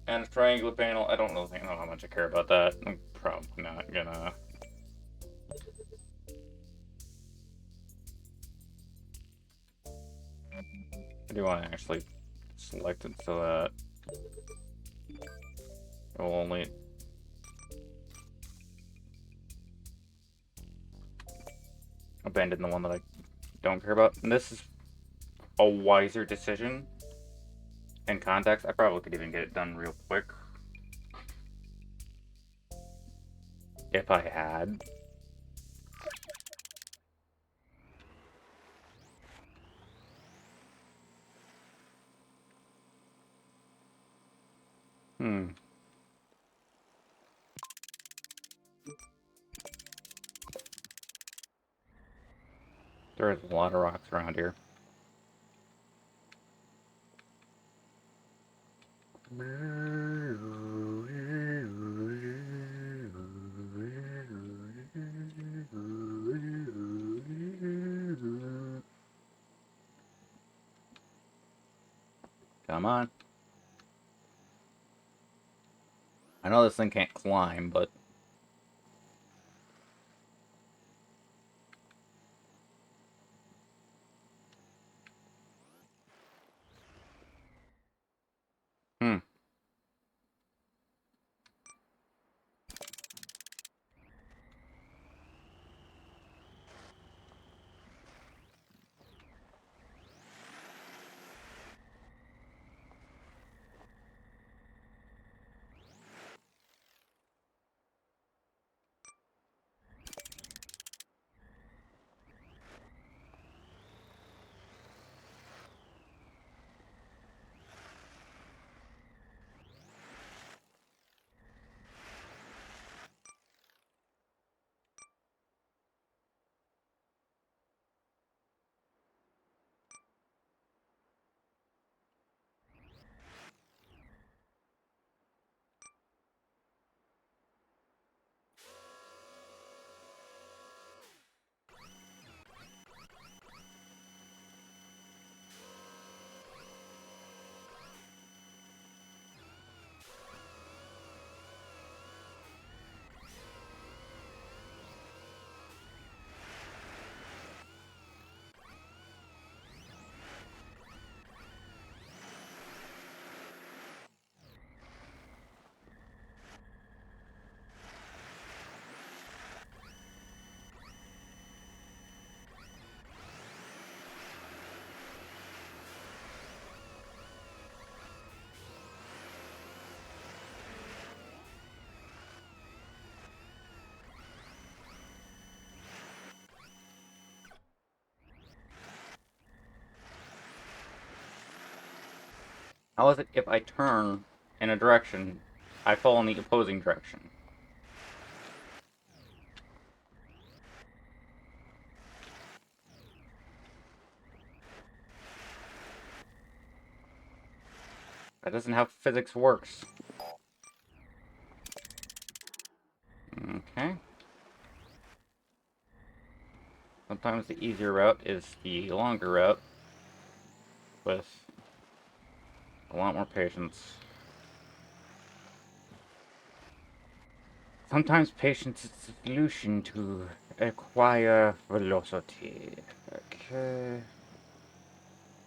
And a triangular panel. I don't know how much I care about that. I'm probably not gonna. I do want to actually select it so that it will only. Abandon the one that I don't care about. And this is a wiser decision. In context, I probably could even get it done real quick. If I had. There's a lot of rocks around here. Come on. I know this thing can't climb, but... How is it if I turn in a direction, I fall in the opposing direction? That isn't how physics works. Okay. Sometimes the easier route is the longer route with a lot more patience. Sometimes patience is the solution to acquire velocity.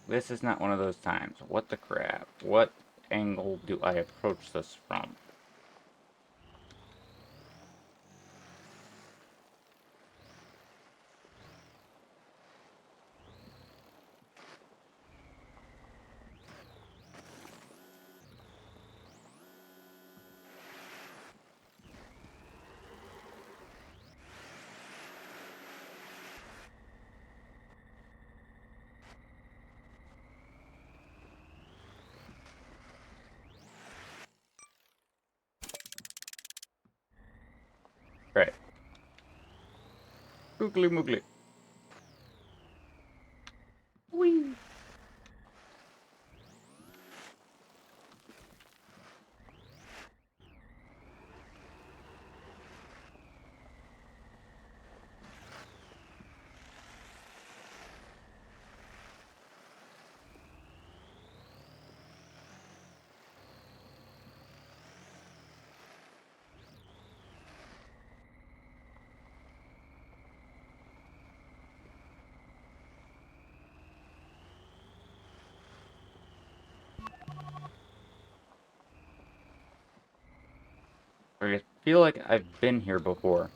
This is not one of those times. What the crap? What angle do I approach this from? Right. Googly moogly. Whee! I feel like I've been here before.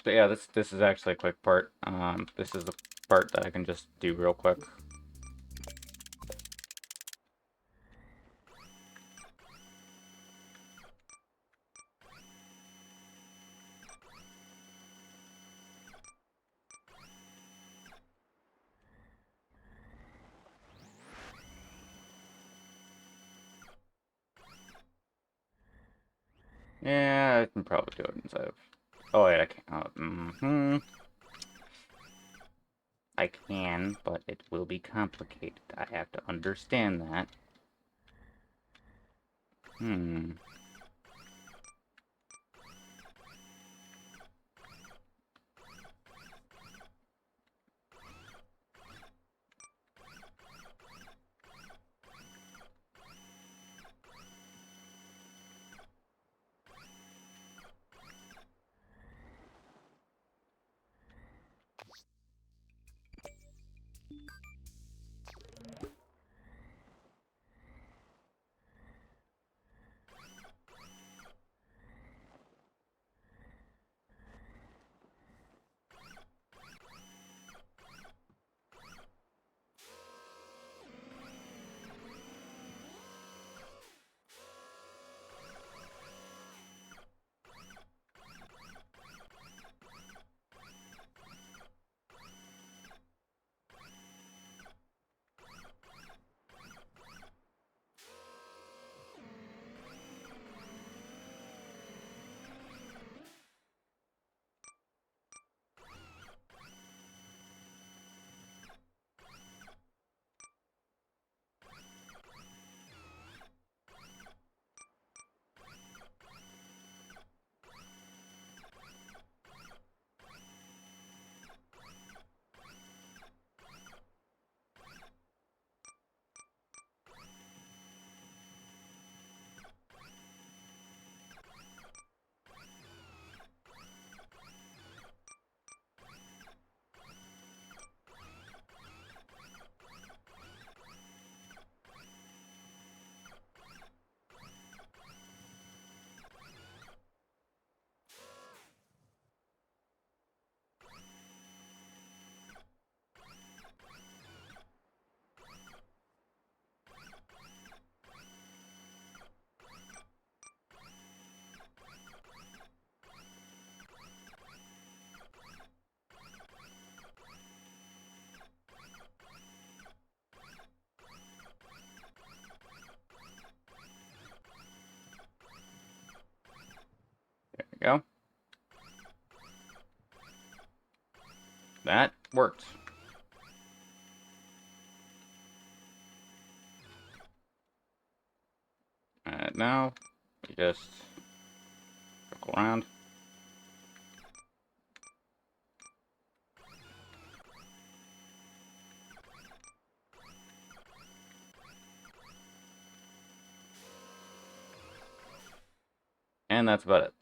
So yeah, this is actually a quick part. This is the part that I can just do real quick. Yeah, I can probably do it inside of... Oh wait, I can't. I can, but it will be complicated. I have to understand that. Hmm. There we go. That worked. And now, we just circle around. And that's about it.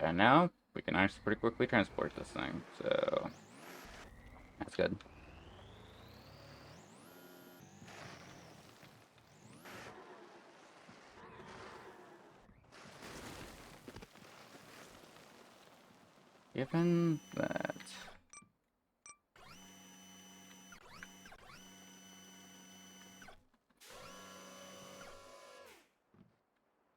And now we can actually pretty quickly transport this thing, so that's good. Given that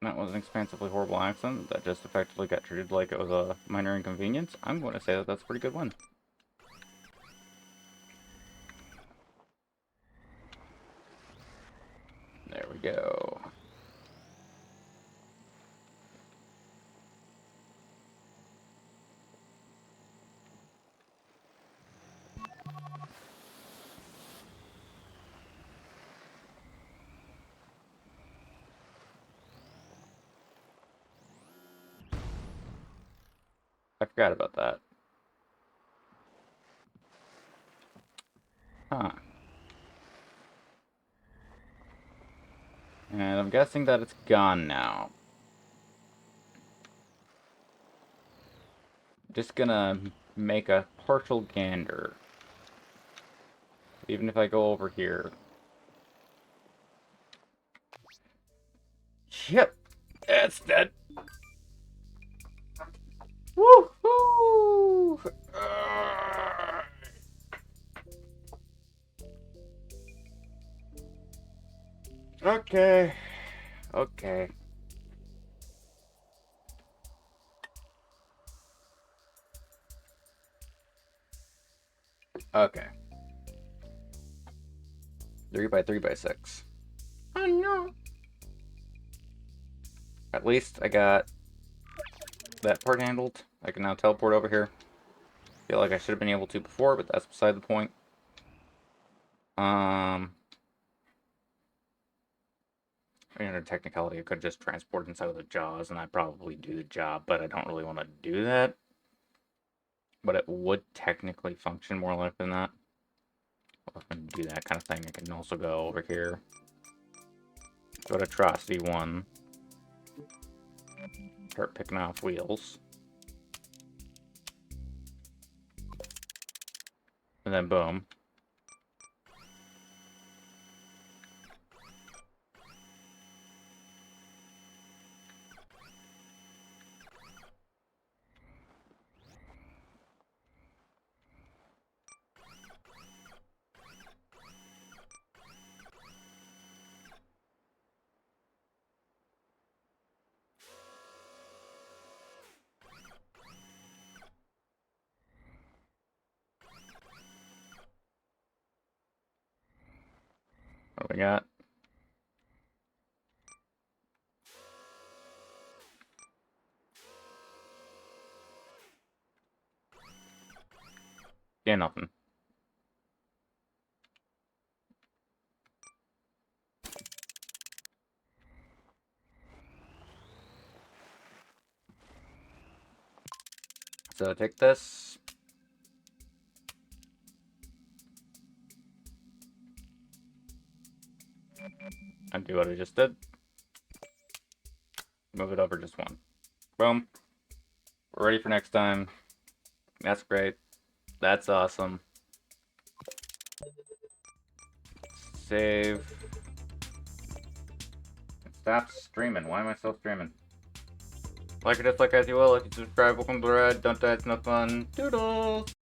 that was an expansively horrible accident that just effectively got treated like it was a minor inconvenience, I'm going to say that that's a pretty good win. There we go. I forgot about that. Huh. And I'm guessing that it's gone now. Just gonna make a partial gander. Even if I go over here. Yep, it's dead. Woohoo! Okay. Okay. Okay. 3x3x6. Oh no. At least I got that part handled. I can now teleport over here. Feel like I should have been able to before, but that's beside the point. In a technicality, I could just transport inside of the jaws, and I'd probably do the job, but I don't really want to do that. But it would technically function more like than that. If I do that kind of thing, I can also go over here. Go to Atrocity 1. Start picking off wheels. And then boom. What do we got? Yeah, nothing. So take this. And do what I just did. Move it over just one. Boom. We're ready for next time. That's great. That's awesome. Save. Stop streaming. Why am I still streaming? Like or dislike as you will. If you subscribe, welcome to the ride. Don't die, it's no fun. Doodles!